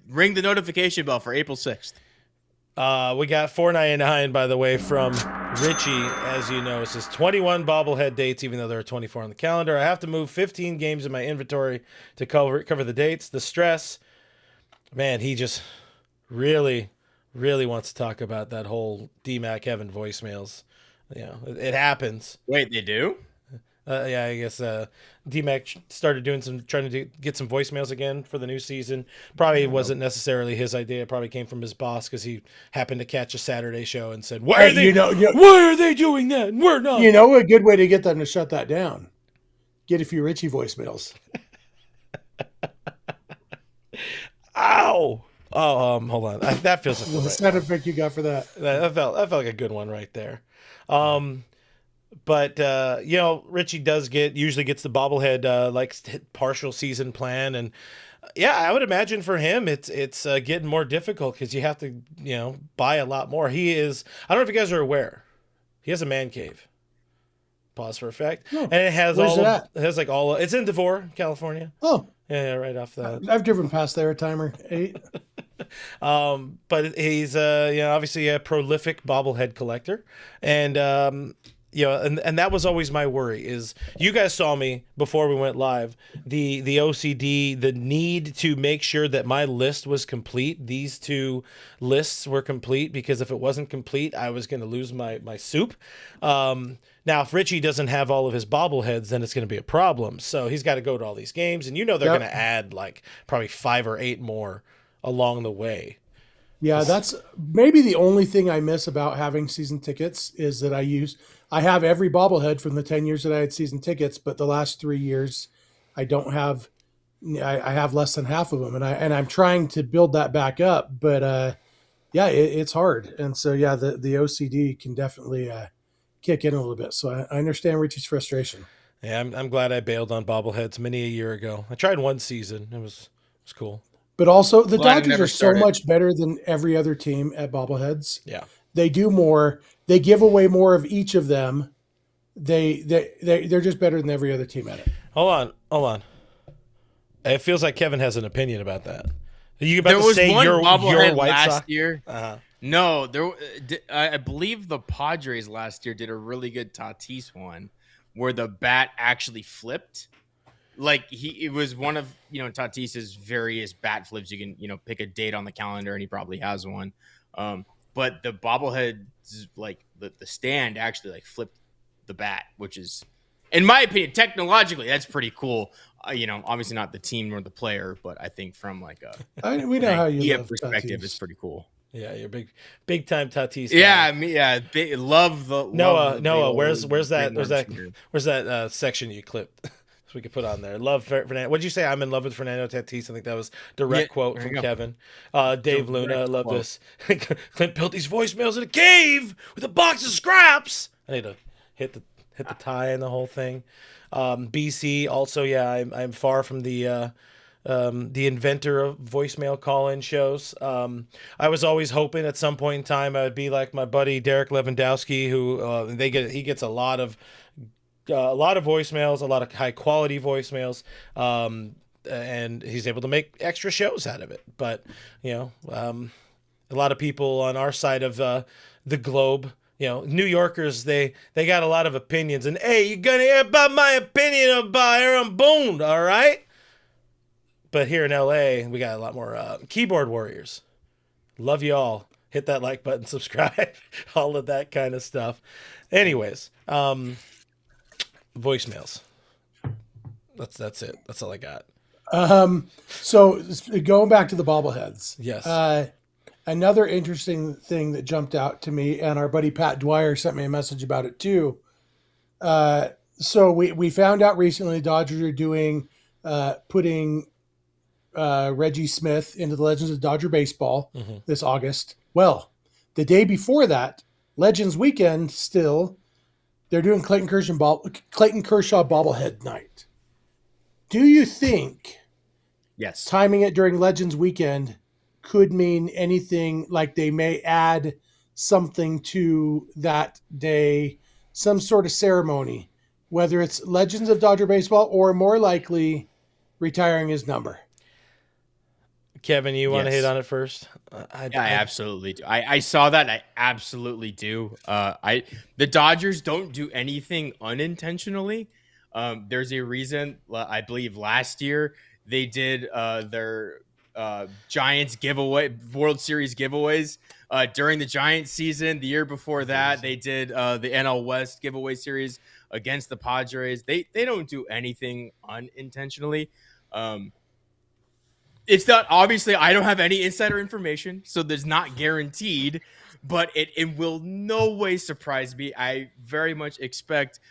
ring the notification bell for April 6th. We got $4.99, by the way, from Richie. As you know, it says 21 bobblehead dates, even though there are 24 on the calendar. I have to move 15 games in my inventory to cover the dates. The stress, man, he just really, really wants to talk about that whole D-Mac Evan voicemails. You know, it happens. Wait, they do? Yeah, I guess D-Mac started trying to get some voicemails again for the new season. Probably wasn't necessarily his idea. It probably came from his boss because he happened to catch a Saturday show and said, "Why are they doing that? And we're not." You know, a good way to get them to shut that down. Get a few Richie voicemails. Ow! Oh, hold on. That feels like the sound effect you got for that. That felt like a good one right there. But Richie usually gets the bobblehead like partial season plan, and I would imagine for him it's getting more difficult because you have to buy a lot more. He is. I don't know if you guys are aware. He has a man cave. Pause for effect. Oh, and it has it's in Devore, California. Oh. Yeah, right off that. I've driven past there a time or 8. But he's obviously a prolific bobblehead collector, and and that was always my worry. Is you guys saw me before we went live, the OCD, the need to make sure that my list was complete. These two lists were complete because if it wasn't complete, I was going to lose my soup. Now, if Richie doesn't have all of his bobbleheads, then it's going to be a problem. So he's got to go to all these games, and they're going to add like probably 5 or 8 more along the way. Yeah, that's maybe the only thing I miss about having season tickets is that I have every bobblehead from the 10 years that I had season tickets, but the last 3 years I don't have. I have less than half of them, and I'm trying to build that back up. But it's hard, and so the OCD can definitely kick in a little bit. So I understand Richie's frustration. Yeah, I'm glad I bailed on bobbleheads many a year ago. I tried one season; it was cool. But also, the Dodgers are so much better than every other team at bobbleheads. Yeah, they do more. They give away more of each of them. They're just better than every other team at it. Hold on. It feels like Kevin has an opinion about that. Are you about to say your White Sox year? Uh-huh. No, I believe the Padres last year did a really good Tatis one where the bat actually flipped. Like it was one of Tatis's various bat flips. You can pick a date on the calendar, and he probably has one. But the bobblehead, like the stand, actually like flipped the bat, which is, in my opinion, technologically that's pretty cool. Obviously not the team nor the player, but I think from like we know how you love perspective, Tatis. It's pretty cool. Yeah, you're big time Tatis guy. Yeah, love the Noah. Where's that section you clipped? So we could put on there. Love Fernando. What'd you say? I'm in love with Fernando Tatis. I think that was direct quote from Kevin. Dave Luna. I love this. Clint built these voicemails in a cave with a box of scraps. I need to hit the tie and the whole thing. BC also. Yeah, I'm far from the inventor of voicemail call-in shows. I was always hoping at some point in time I would be like my buddy Derek Lewandowski, who he gets a lot of voicemails, a lot of high quality voicemails, and he's able to make extra shows out of it. But a lot of people on our side of the globe. New Yorkers, they got a lot of opinions, and hey, you're gonna hear about my opinion about Aaron Boone, all right? But here in LA, we got a lot more keyboard warriors. Love you all. Hit that like button, subscribe, all of that kind of stuff. Anyways, voicemails. That's it. That's all I got. So going back to the bobbleheads. Yes. Another interesting thing that jumped out to me, and our buddy Pat Dwyer sent me a message about it too. So we found out recently the Dodgers are doing putting Reggie Smith into the Legends of Dodger Baseball this August. Well, the day before that, Legends Weekend still, they're doing Clayton Kershaw bobblehead night. Do you think timing it during Legends Weekend could mean anything, like they may add something to that day, some sort of ceremony, whether it's Legends of Dodger Baseball or more likely retiring his number? Kevin, you want to hit on it first? I absolutely do. I saw that. I absolutely do. The Dodgers don't do anything unintentionally. There's a reason. I Bleav last year they did their Giants giveaway, World Series giveaways during the Giants season. The year before that, they did the NL West giveaway series against the Padres. They don't do anything unintentionally. It's not, obviously, I don't have any insider information, so there's not guaranteed, but it will no way surprise me. I very much expect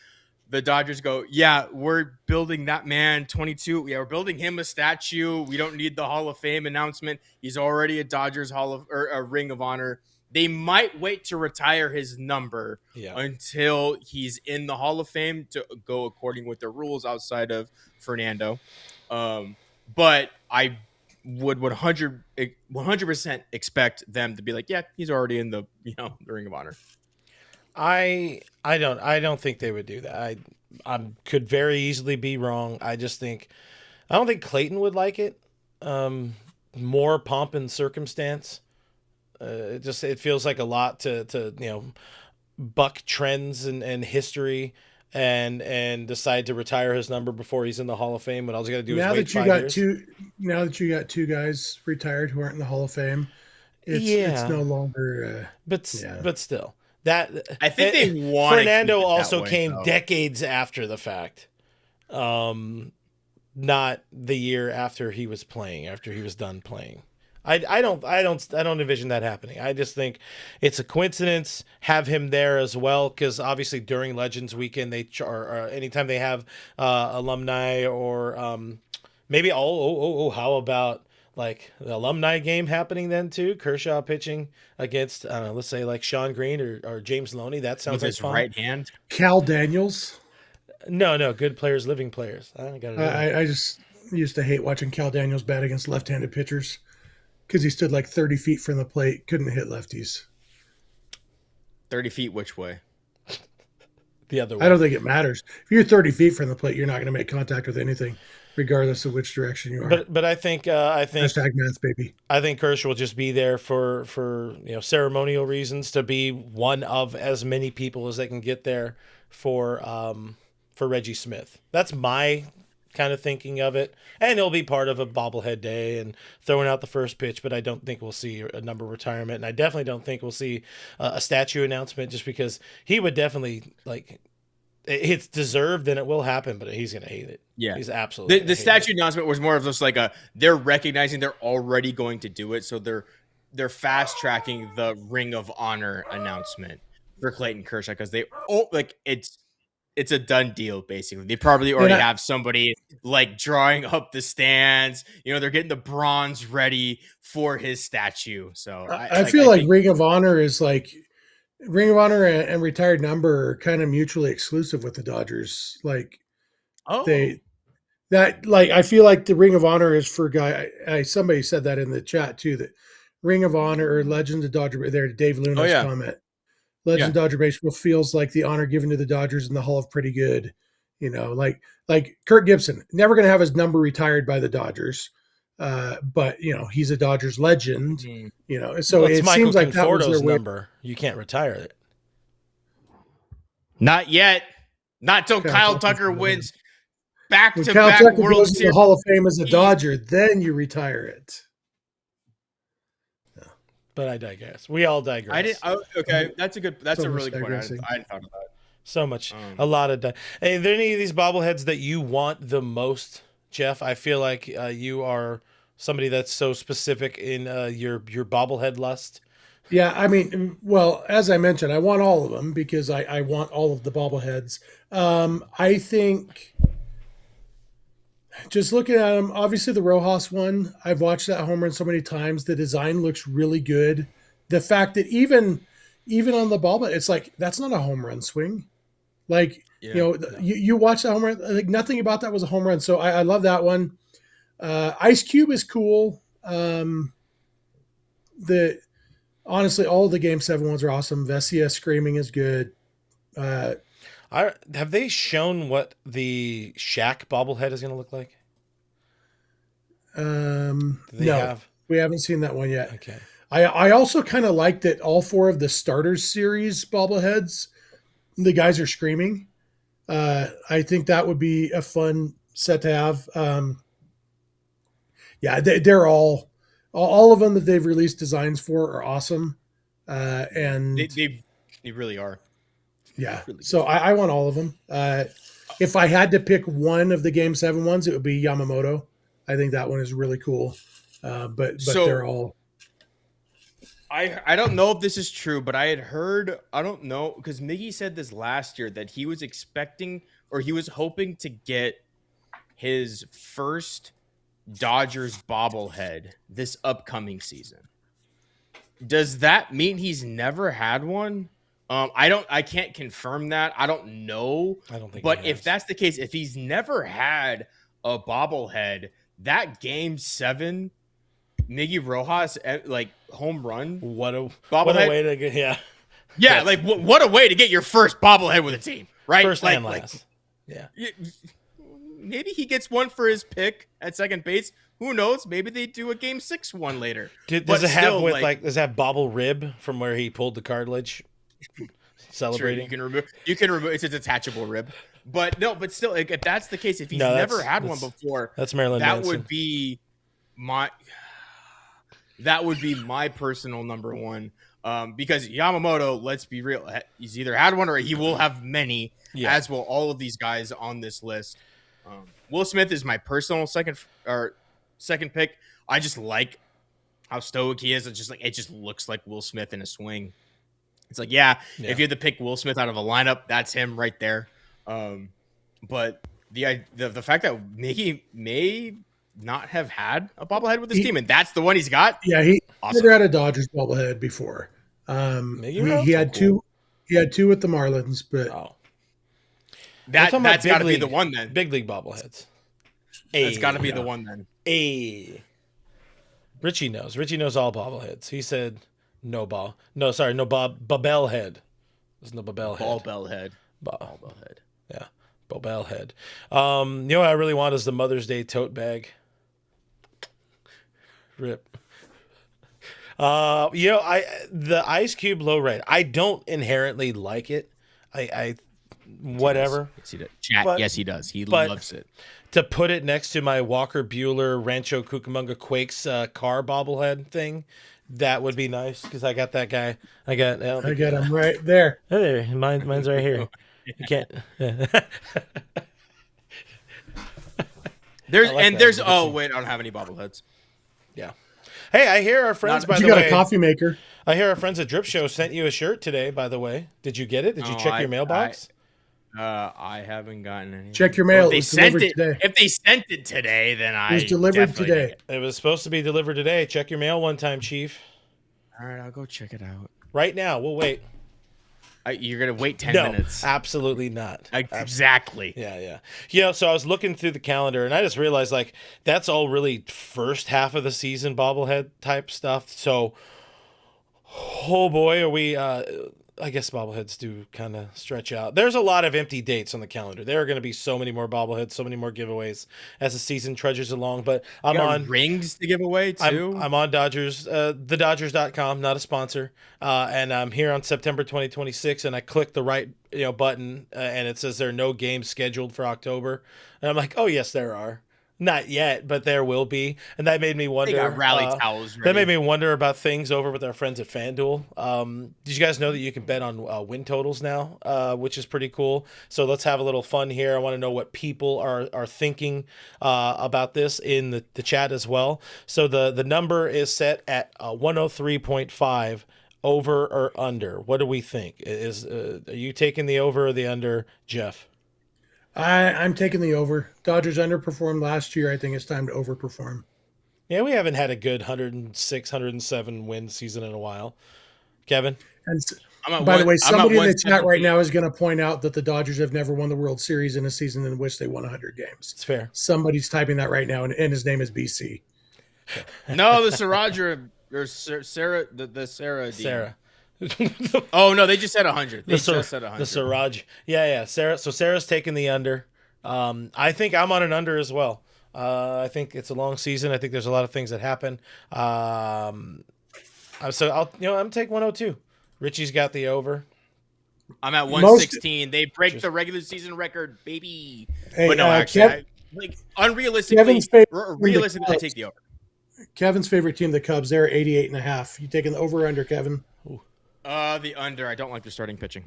the Dodgers go, yeah, we're building that man 22. Yeah, we're building him a statue. We don't need the Hall of Fame announcement. He's already a Dodgers a Ring of Honor. They might wait to retire his number until he's in the Hall of Fame to go according with the rules outside of Fernando. But I would 100% expect them to be like, yeah, he's already in the Ring of Honor. I don't think they would do that. I could very easily be wrong. I don't think Clayton would like it. More pomp and circumstance. It feels like a lot to buck trends and history and decide to retire his number before he's in the Hall of Fame. But all you got to do is wait 5 years. Now that you got two guys retired who aren't in the Hall of Fame, it's no longer. But still. That I think they want. Fernando also came decades after the fact, not the year after he was playing. After he was done playing, I don't envision that happening. I just think it's a coincidence. Have him there as well, because obviously during Legends Weekend or anytime they have alumni or maybe how about like the alumni game happening then too? Kershaw pitching against, let's say like Sean Green or James Loney. That sounds with like his fun. right hand. Cal Daniels. No, good players, living players. I just used to hate watching Cal Daniels bat against left-handed pitchers because he stood like 30 feet from the plate, couldn't hit lefties. 30 feet which way? The other way. I don't think it matters. If you're 30 feet from the plate, you're not going to make contact with anything, regardless of which direction you are. But I think hashtag math, baby. I think Kershaw will just be there for ceremonial reasons, to be one of as many people as they can get there for Reggie Smith. That's my kind of thinking of it, and he'll be part of a bobblehead day and throwing out the first pitch. But I don't think we'll see a number retirement, and I definitely don't think we'll see a statue announcement, just because he would definitely it's deserved and it will happen, but he's going to hate it. Yeah. He's absolutely the statue announcement was more of just like they're recognizing they're already going to do it. So they're they're fast tracking the Ring of Honor announcement for Clayton Kershaw because it's a done deal. Basically, they probably already have somebody like drawing up the stands. They're getting the bronze ready for his statue. So I feel like Ring of Honor is like Ring of Honor and retired number are kind of mutually exclusive with the Dodgers. Like, I feel like the Ring of Honor is for somebody said that in the chat too, that Ring of Honor or Legends of Dodger, there, Dave Luna's comment. Legends of Dodger Baseball feels like the honor given to the Dodgers in the Hall of Pretty Good. Like Kirk Gibson, never going to have his number retired by the Dodgers. But he's a Dodgers legend, so it seems like that was their number. You can't retire it. Not yet. Not till Kyle Tucker wins back-to-back World goes Series. To the Hall of Fame as a Dodger, then you retire it. No. But I digress. We all digress. Okay, that's a really good point. I hadn't thought about it. So much, a lot of. Hey, are there any of these bobbleheads that you want the most, Jeff? I feel like you are somebody that's so specific in your bobblehead lust. Yeah, I mean, well, as I mentioned, I want all of them because I want all of the bobbleheads. I think just looking at them, obviously the Rojas one, I've watched that home run so many times. The design looks really good. The fact that even on the bobblehead, it's like, that's not a home run swing. Like, you watch that home run, like nothing about that was a home run. So I love that one. Ice Cube is cool. Honestly, all the Game 7 ones are awesome. Vesia screaming is good. Have they shown what the Shaq bobblehead is going to look like? No, we haven't seen that one yet. Okay. I also kind of like that all 4 of the starters series bobbleheads, the guys are screaming. I think that would be a fun set to have. They're all of them that they've released designs for are awesome. And they really are. Yeah. So I want all of them. If I had to pick one of the Game 7 ones, it would be Yamamoto. I think that one is really cool. But they're all. I don't know if this is true, but I had heard, I don't know, because Miggy said this last year that he was expecting or he was hoping to get his first Dodgers bobblehead this upcoming season. Does that mean he's never had one? I can't confirm that. I don't know. I don't think. But if that's the case, if he's never had a bobblehead, that Game 7 Miggy Rojas like home run. What a way to get Yeah, like what a way to get your first bobblehead with a team, right? First and last. Yeah. Maybe he gets one for his pick at second base. Who knows? Maybe they do a Game 6 one later. Does it have Bobble Rib from where he pulled the cartilage? Celebrating. Sure, you can remove it's a detachable rib. But still, like, if that's the case, if he's never had one before, that's Marilyn Manson. That would be my personal number one. Because Yamamoto, let's be real, he's either had one or he will have many, as will all of these guys on this list. Will Smith is my personal second pick. I just like how stoic he is. It's just like it just looks like Will Smith in a swing. It's like, if you had to pick Will Smith out of a lineup, that's him right there. But the fact that Mickey may not have had a bobblehead with his team, and that's the one he's got. Yeah, he never had a Dodgers bobblehead before. He had two. He had two with the Marlins, but that's got to be the one then. Big league bobbleheads. That's got to be the one then. Richie knows. Richie knows all bobbleheads. He said no ball. No, sorry, no Bobblehead. There's no Bobblehead. Bobblehead. Bobblehead. Yeah, Bobblehead. You know what I really want is the Mother's Day tote bag. Rip. The Ice Cube low rate. I don't inherently like it. I whatever. Yes, he does. He loves it. To put it next to my Walker Bueller Rancho Cucamonga Quakes car bobblehead thing, that would be nice because I got that guy. I got him right there. Hey, there, mine's right here. You can't. There's I don't have any bobbleheads. Yeah. Hey, I hear our friends, by You the got way. a coffee maker. I hear our friends at Drip Show sent you a shirt today, by the way. Did you get it? Did you check your mailbox? I haven't gotten any. Check your mail. Well, It was delivered today. If they sent it today, then It was delivered today. It was supposed to be delivered today. Check your mail one time, Chief. All right, I'll go check it out. Right now. We'll wait. You're going to wait 10 No, minutes. absolutely not. Exactly. Yeah, so I was looking through the calendar, and I just realized, like, that's all really first half of the season bobblehead type stuff. So, oh boy, are we... I guess bobbleheads do kind of stretch out. There's a lot of empty dates on the calendar. There are going to be so many more bobbleheads, so many more giveaways as the season trudges along. But I'm on rings to give away too. I'm on Dodgers, thedodgers.com, not a sponsor. And I'm here on September 2026, and I click the right button, and it says there are no games scheduled for October. And I'm like, oh yes, there are. Not yet, but there will be, and that made me wonder. They got rally towels ready. That made me wonder about things over with our friends at FanDuel. Did you guys know that you can bet on win totals now, which is pretty cool? So let's have a little fun here. I want to know what people are thinking about this in the chat as well. So the number is set at 103.5. Over or under? What do we think? Are you taking the over or the under, Jeff? I'm taking the over. Dodgers underperformed last year. I think it's time to overperform. Yeah, we haven't had a good 106, 107 win season in a while. Kevin? And by the way, somebody in the chat right now is going to point out that the Dodgers have never won the World Series in a season in which they won 100 games. It's fair. Somebody's typing that right now, and his name is BC. No, the Saraja or Sarah, the Sarah. Sarah. Oh no, they just said 100. They just said 100. The Siraj. Yeah. Sarah. So Sarah's taking the under. I think I'm on an under as well. I think it's a long season. I think there's a lot of things that happen. So I'm taking 102. Richie's got the over. I'm at 116. They break the regular season record, baby. Hey, but no, actually, unrealistically, realistically, I take the over. Kevin's favorite team, the Cubs, they're 88.5. You taking the over or under, Kevin? The under. I don't like their starting pitching.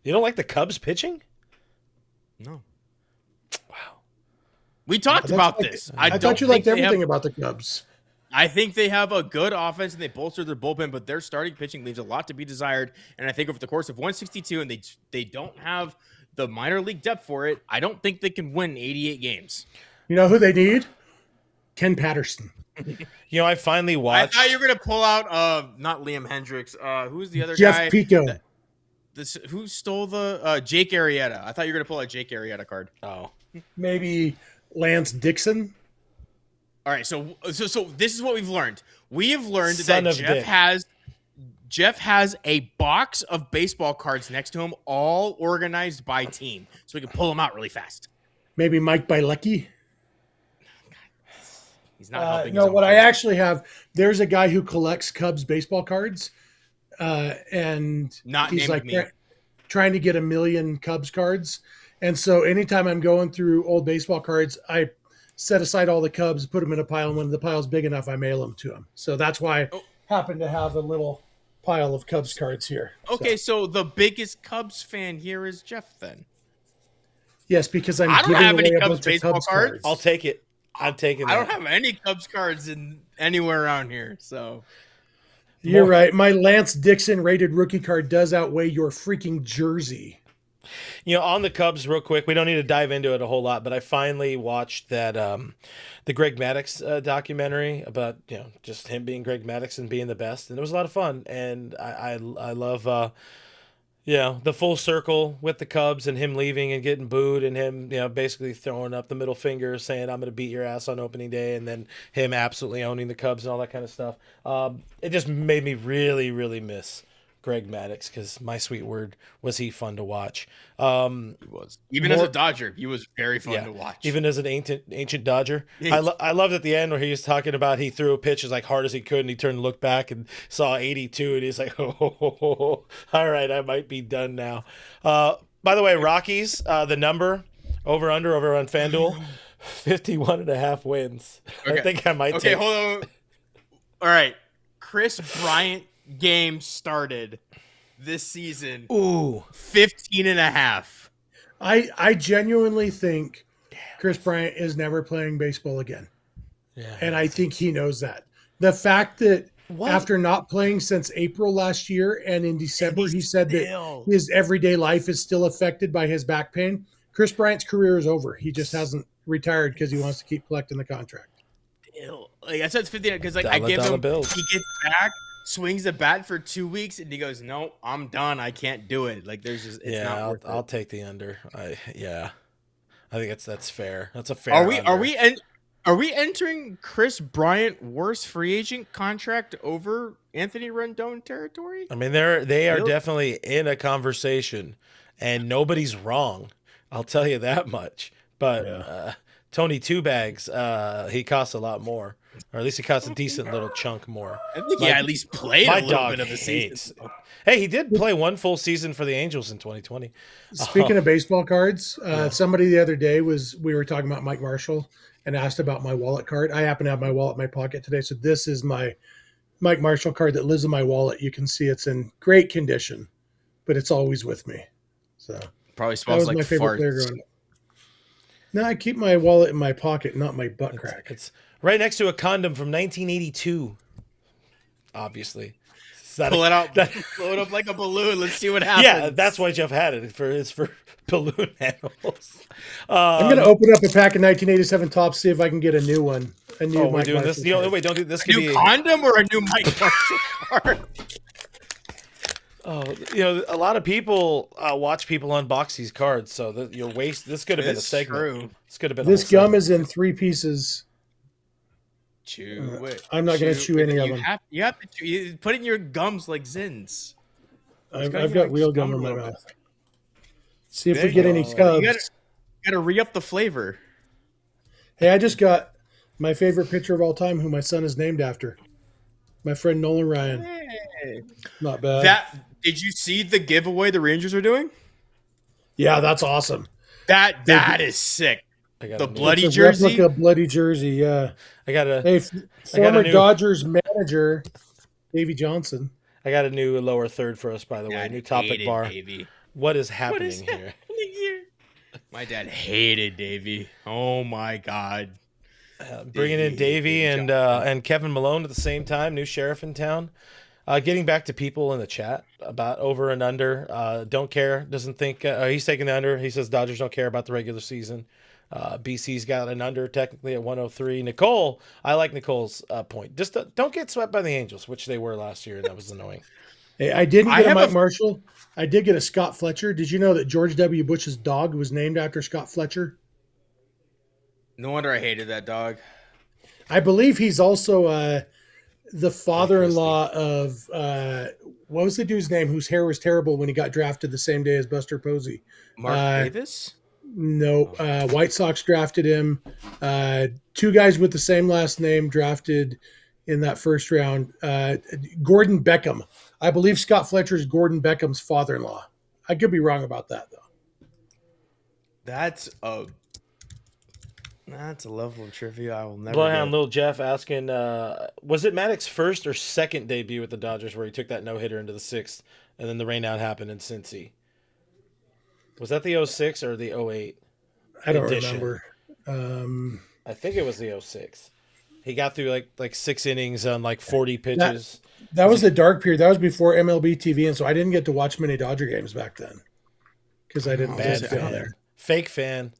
You don't like the Cubs pitching? No. Wow. We talked about this. I thought you liked everything about the Cubs. I think they have a good offense and they bolstered their bullpen, but their starting pitching leaves a lot to be desired. And I think over the course of 162, and they don't have the minor league depth for it, I don't think they can win 88 games. You know who they need? Ken Patterson. I finally watched. I thought you were gonna pull out not Liam Hendricks. Who's the other Jeff guy? Pico. Who stole the Jake Arrieta? I thought you were gonna pull a Jake Arrieta card. Oh, maybe Lance Dixon. All right, so this is what we've learned. We have learned that Jeff has a box of baseball cards next to him, all organized by team, so we can pull them out really fast. Maybe Mike Bielecki. He's not helping. No, what I actually have, there's a guy who collects Cubs baseball cards, and he's like trying to get 1 million Cubs cards. And so anytime I'm going through old baseball cards, I set aside all the Cubs, put them in a pile, and when the pile's big enough, I mail them to him. So that's why I happen to have a little pile of Cubs cards here. Okay, so the biggest Cubs fan here is Jeff then. Yes, because I don't have any Cubs baseball cards. I'll take it. I'm taking that. I don't have any Cubs cards anywhere around here, so. You're right. My Lance Dixon rated rookie card does outweigh your freaking jersey. On the Cubs real quick, we don't need to dive into it a whole lot, but I finally watched that the Greg Maddux documentary about just him being Greg Maddux and being the best, and it was a lot of fun. And I love the full circle with the Cubs and him leaving and getting booed and him basically throwing up the middle finger saying I'm going to beat your ass on opening day, and then him absolutely owning the Cubs and all that kind of stuff. It just made me really, really miss Greg Maddux, because my sweet word was he fun to watch. He was. Even as a Dodger, he was very fun to watch. Even as an ancient Dodger. I loved at the end where he was talking about he threw a pitch as hard as he could, and he turned to look back and saw 82, and he's like, all right, I might be done now. By the way, Rockies, the number, over on FanDuel, 51.5 wins. Okay. I think I might take. Okay, hold on. All right. Chris Bryant game started this season. Ooh, 15.5. I genuinely think Chris Bryant is never playing baseball again. Yeah. And I think he knows that. The fact that after not playing since April last year and in December, he said that his everyday life is still affected by his back pain. Chris Bryant's career is over. He just hasn't retired because he wants to keep collecting the contract. Like I said, it's 50 because I give him. Bills. He gets back, swings the bat for 2 weeks, and he goes, "No, I'm done. I can't do it." Like there's just it's not worth I'll take the under. I think that's fair. That's a fair. Are we entering Chris Bryant worst free agent contract over Anthony Rendon territory? I mean, they are definitely in a conversation, and nobody's wrong. I'll tell you that much. But Tony Two Bags, he costs a lot more, or at least he costs a decent little chunk more. I think he at least played a little bit of the season. Hey, he did play one full season for the Angels in 2020. Speaking of baseball cards, somebody the other day we were talking about Mike Marshall and asked about my wallet card. I happen to have my wallet in my pocket today, so this is my Mike Marshall card that lives in my wallet. You can see it's in great condition, but it's always with me. So probably smells like farts. No, I keep my wallet in my pocket, not my butt crack. It's right next to a condom from 1982. Obviously. Pull it out, blow it up like a balloon. Let's see what happens. Yeah, that's why Jeff had it. It's for balloon animals. I'm going to open up a pack of 1987 Topps, see if I can get a new one. A new we're doing this. Wait, don't do this. A new condom or a new Mike Marshall card? A lot of people watch people unbox these cards, so you'll waste. This could have been a segment. True. This could have been. This gum is in 3 pieces. Chew it. I'm not going to chew any of them. You have to chew. You put it in your gums like Zins. I've got real gum in my mouth. See if we get any scubs. You got to re-up the flavor. Hey, I just got my favorite pitcher of all time, who my son is named after. My friend Nolan Ryan. Hey. Not bad. Did you see the giveaway the Rangers are doing? Yeah, that's awesome. That is sick. The bloody it's a jersey. Replica bloody jersey. Yeah. Former Dodgers manager Davey Johnson. I got a new lower third for us, by the way. New topic bar. Davey. What is happening here? My dad hated Davey. Oh my God. Bringing in Davey and Kevin Malone at the same time. New sheriff in town. Getting back to people in the chat about over and under. Don't care. Doesn't think he's taking the under. He says Dodgers don't care about the regular season. BC's got an under technically at 103. Nicole, I like Nicole's point. Just don't get swept by the Angels, which they were last year, and that was annoying. Hey, I didn't get a Mike Marshall. I did get a Scott Fletcher. Did you know that George W. Bush's dog was named after Scott Fletcher? No wonder I hated that dog. I believe he's also the father-in-law of what was the dude's name whose hair was terrible when he got drafted the same day as Buster Posey? Mark Davis? No, White Sox drafted him. 2 guys with the same last name drafted in that first round. Gordon Beckham. I believe Scott Fletcher is Gordon Beckham's father-in-law. I could be wrong about that, though. That's a level of trivia I will never Bloodhound Little Jeff asking, was it Maddox's first or second debut with the Dodgers where he took that no-hitter into the 6th and then the rainout happened in Cincy? Was that the 06 or the 08? I don't remember. I think it was the 06. He got through like 6 innings on like 40 pitches. That was the dark period. That was before MLB TV, and so I didn't get to watch many Dodger games back then because I didn't visit down there. Fake fan.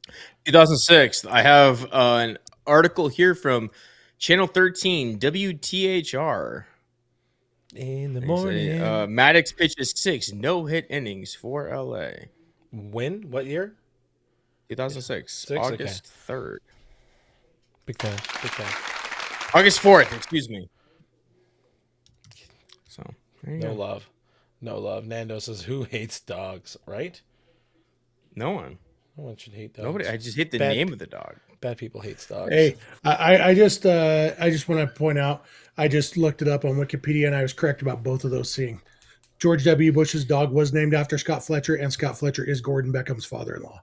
2006. I have an article here from Channel 13, WTHR. In the morning. Maddox pitches 6 no-hit innings for LA. When? What year? 2006. August 3rd. Big fan. August 4th, excuse me. So, no love. Nando says, who hates dogs, right? No one. No one should hate dogs. Nobody. I just hate the name of the dog. Bad people hate dogs. Hey, I just want to point out, I just looked it up on Wikipedia, and I was correct about both of those seeing. George W. Bush's dog was named after Scott Fletcher, and Scott Fletcher is Gordon Beckham's father-in-law.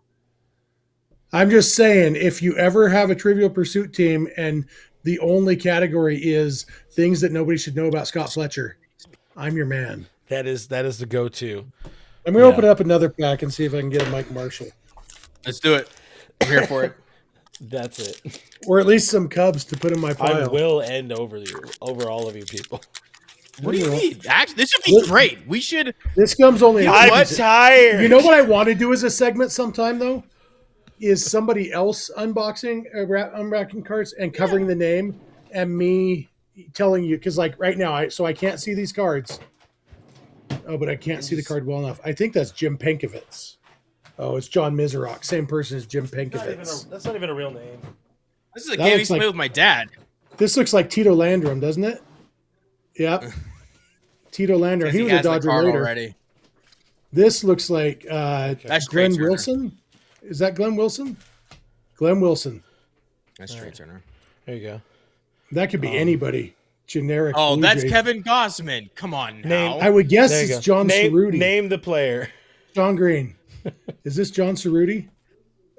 I'm just saying, if you ever have a Trivial Pursuit team and the only category is things that nobody should know about Scott Fletcher, I'm your man. That is the go-to. I'm going to open up another pack and see if I can get a Mike Marshall. Let's do it. I'm here for it. That's it. Or at least some Cubs to put in my pile. I will end over all of you people. What do you mean? Actually, this would be great. We should. This comes only. I'm tired. You know what I want to do as a segment sometime though, is somebody else unwrapping cards and covering the name, and me telling you, because like right now, I can't see these cards. Oh, but I can't see the card well enough. I think that's Jim Pankovitz. Oh, it's John Miserok. Same person as Jim Pankovitz. That's not even a real name. This is a game I used to play with my dad. This looks like Tito Landrum, doesn't it? Yep. Tito Landrum. He was a Dodger later. Already. This looks like that's Glenn Wilson. Is that Glenn Wilson? Glenn Wilson. That's Trey Turner. There you go. That could be anybody. Generic. Oh, that's Kevin Gossman. Come on now. I would guess it's John Cerruti. Name the player. John Green. Is this John Cerruti?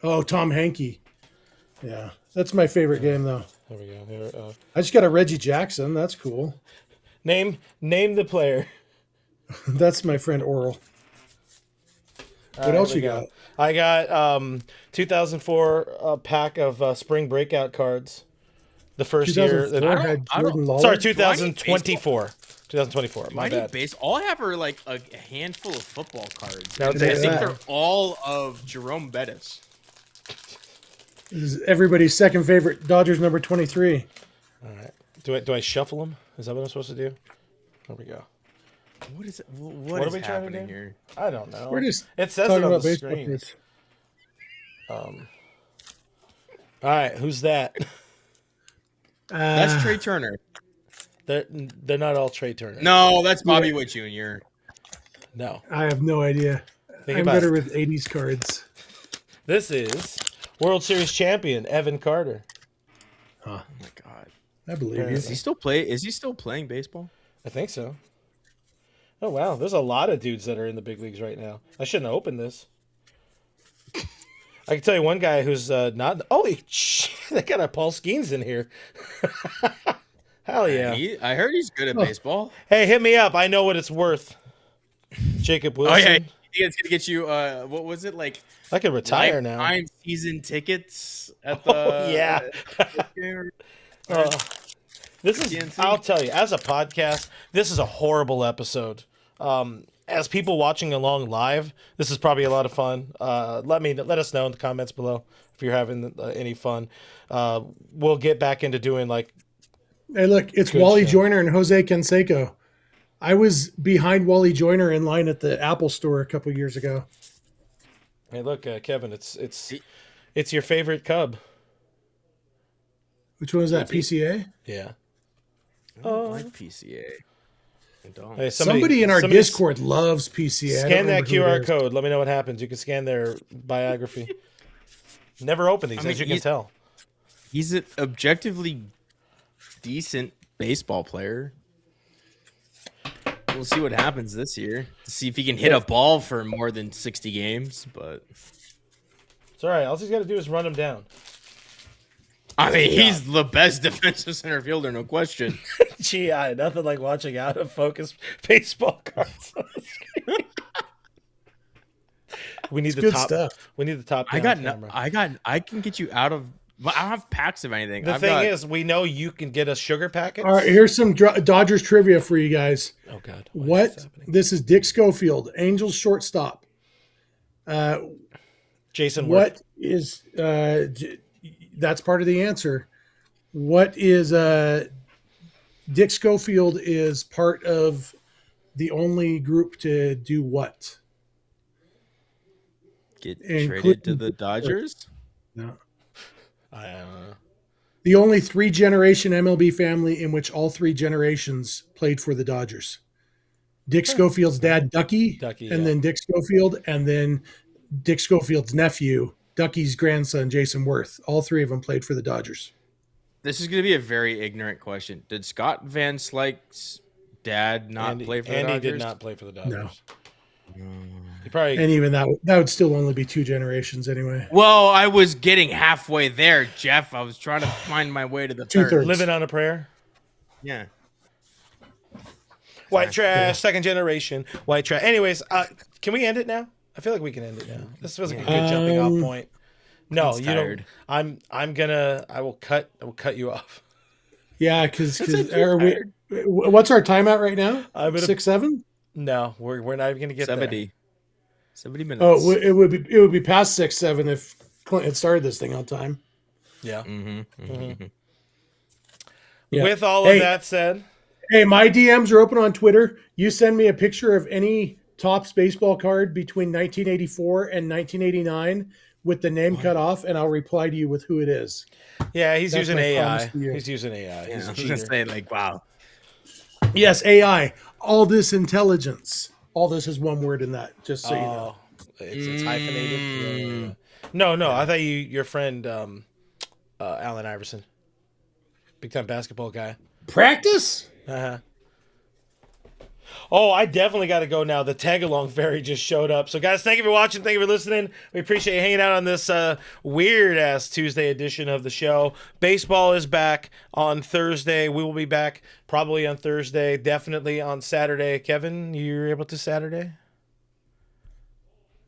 Oh, Tom Hankey. Yeah. That's my favorite game, though. There we go. Here, I just got a Reggie Jackson. That's cool. Name the player. That's my friend Oral. What else you got? I got 2004 pack of spring breakout cards. The first year. Had Jordan Lawler. Sorry, 2024. 2024. My bad. All I have are like a handful of football cards. I think they're all of Jerome Bettis. This is everybody's second favorite, Dodgers number 23. All right. Do I shuffle them? Is that what I'm supposed to do? There we go. What is it? What is we happening here? I don't know. We're just it says it on the screen. All right, who's that? That's Trey Turner. They're not all Trey Turner. No, that's Bobby Witt Jr. No, I have no idea. I'm better with 80s cards. This is World Series champion Evan Carter. Huh. Oh my God, I believe you. Is he still playing baseball? I think so. Oh wow, there's a lot of dudes that are in the big leagues right now. I shouldn't have opened this. I can tell you one guy who's not. Holy shit! They got a Paul Skeens in here. Hell yeah! I heard he's good at baseball. Hey, hit me up. I know what it's worth. Jacob Wilson. Oh yeah, it's gonna get you. What was it like? I could retire now. Lifetime season tickets at the. Oh, yeah. This is. I'll tell you, as a podcast, this is a horrible episode. As people watching along live, this is probably a lot of fun. Let us know in the comments below if you're having any fun. We'll get back into doing like. Hey, look, it's Wally Joyner and Jose Canseco. I was behind Wally Joyner in line at the Apple store a couple years ago. Hey, look, Kevin, it's your favorite Cub. Which one was that? PCA? Yeah. I don't like PCA. I don't. Hey, somebody in our Discord loves PCA. Scan that QR code. Let me know what happens. You can scan their biography. Never open these, as you can tell. He's an objectively decent baseball player. We'll see what happens this year. To see if he can hit a ball for more than 60 games, but it's all right. All he's got to do is run him down. I mean, he's the best defensive center fielder, no question. Gee, nothing like watching out of focus baseball cards on the screen. We need the top stuff. We need the top. I can get you out of. I don't have packs of anything. The thing is, we know you can get us sugar packets. All right, here's some Dodgers trivia for you guys. Oh God, This is Dick Schofield, Angels shortstop. Jason. What is that's part of the answer. What is Dick Schofield is part of the only group to do what? Get traded to the Dodgers? No. I don't know. The only 3-generation MLB family in which all 3 generations played for the Dodgers. Dick Schofield's dad, Ducky, and then Dick Schofield, and then Dick Schofield's nephew, Ducky's grandson, Jason Worth. All 3 of them played for the Dodgers. This is going to be a very ignorant question. Did Scott Van Slyke's dad not play for the Dodgers? Andy did not play for the Dodgers. No. He probably, and even that would still only be 2 generations anyway. Well, I was getting halfway there, Jeff. I was trying to find my way to the third. Living on a prayer. Yeah. White trash, second generation, white trash. Anyways, can we end it now? I feel like we can end it now. This feels like a good jumping off point. No, He's you tired. don't. I will cut you off. Yeah, because what's our time at right now? I'm gonna 6, 7? No, we're not even gonna get 70 minutes. Oh, it would be past 6, 7 if Clint had started this thing on time. there. Yeah. Mm-hmm. Yeah. With all of that said, hey, my DMs are open on Twitter. You send me a picture of any Topps baseball card between 1984 and 1989 with the name cut off, and I'll reply to you with who it is. yeah, he's That's using my AI. promise to you. He's using AI. Yeah, He's I a was gonna cheater. say, like, wow. Yes, AI. All this intelligence. All this is one word in that, just so you know. It's hyphenated. Yeah. No, I thought your friend Allen Iverson, big time basketball guy. Practice? Uh-huh. Oh, I definitely got to go now. The tag-along fairy just showed up. So, guys, thank you for watching. Thank you for listening. We appreciate you hanging out on this weird-ass Tuesday edition of the show. Baseball is back on Thursday. We will be back probably on Thursday, definitely on Saturday. Kevin, you're able to Saturday?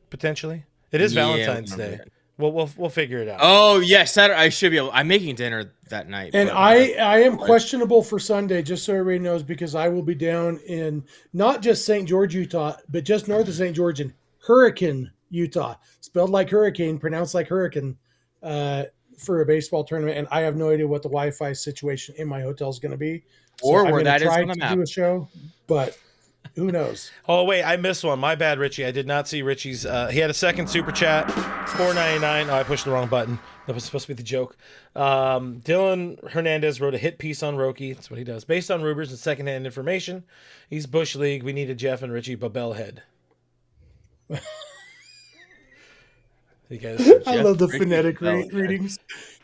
Potentially? It is Valentine's Day. We'll figure it out. Oh, yes, Saturday. I should be able. I'm making dinner that night. And but- I am questionable for Sunday, just so everybody knows, because I will be down in not just St. George, Utah, but just north of St. George in Hurricane, Utah. Spelled like hurricane, pronounced like hurricane, for a baseball tournament. And I have no idea what the Wi-Fi situation in my hotel is going to be. Or I'm where gonna that is try on the to map. do a show, but who knows? Oh, wait, I missed one. My bad, Richie. I did not see Richie's. He had a second super chat, $4.99. Oh, I pushed the wrong button. That was supposed to be the joke. Dylan Hernandez wrote a hit piece on Roki. That's what he does. Based on rumors and secondhand information, he's Bush League. We needed Jeff and Richie Bobblehead. You guys, I love the Ricky phonetic Bell. readings.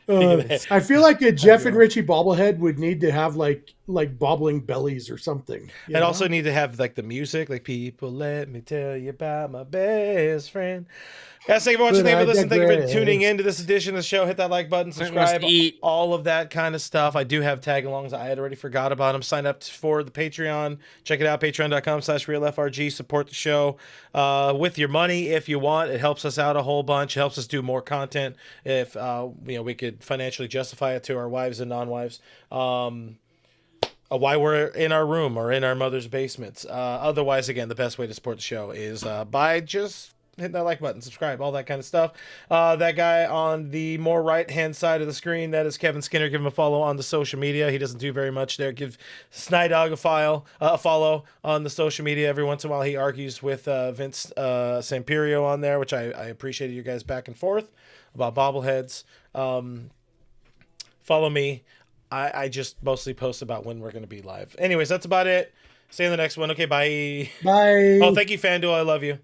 I feel like a Jeff and Richie bobblehead would need to have like bobbling bellies or something. You and know? also need to have like the music, like people, let me tell you about my best friend. Guys, thank you for watching. Thank you for listening. Thank you for tuning in to this edition of the show. Hit that like button, subscribe, all of that kind of stuff. I do have tag-alongs. I had already forgot about them. Sign up for the Patreon. Check it out, patreon.com/realfrg. Support the show with your money if you want. It helps us out a whole bunch. It helps us do more content if we could financially justify it to our wives and non-wives. Why we're in our room or in our mother's basements. Otherwise, again, the best way to support the show is by just hit that like button, subscribe, all that kind of stuff. That guy on the more right-hand side of the screen, that is Kevin Skinner. Give him a follow on the social media. He doesn't do very much there. Give Snydog a follow on the social media. Every once in a while, he argues with Vince Samperio on there, which I appreciated you guys back and forth about bobbleheads. Follow me. I just mostly post about when we're going to be live. Anyways, that's about it. See you in the next one. Okay, bye. Bye. Oh, thank you, FanDuel. I love you.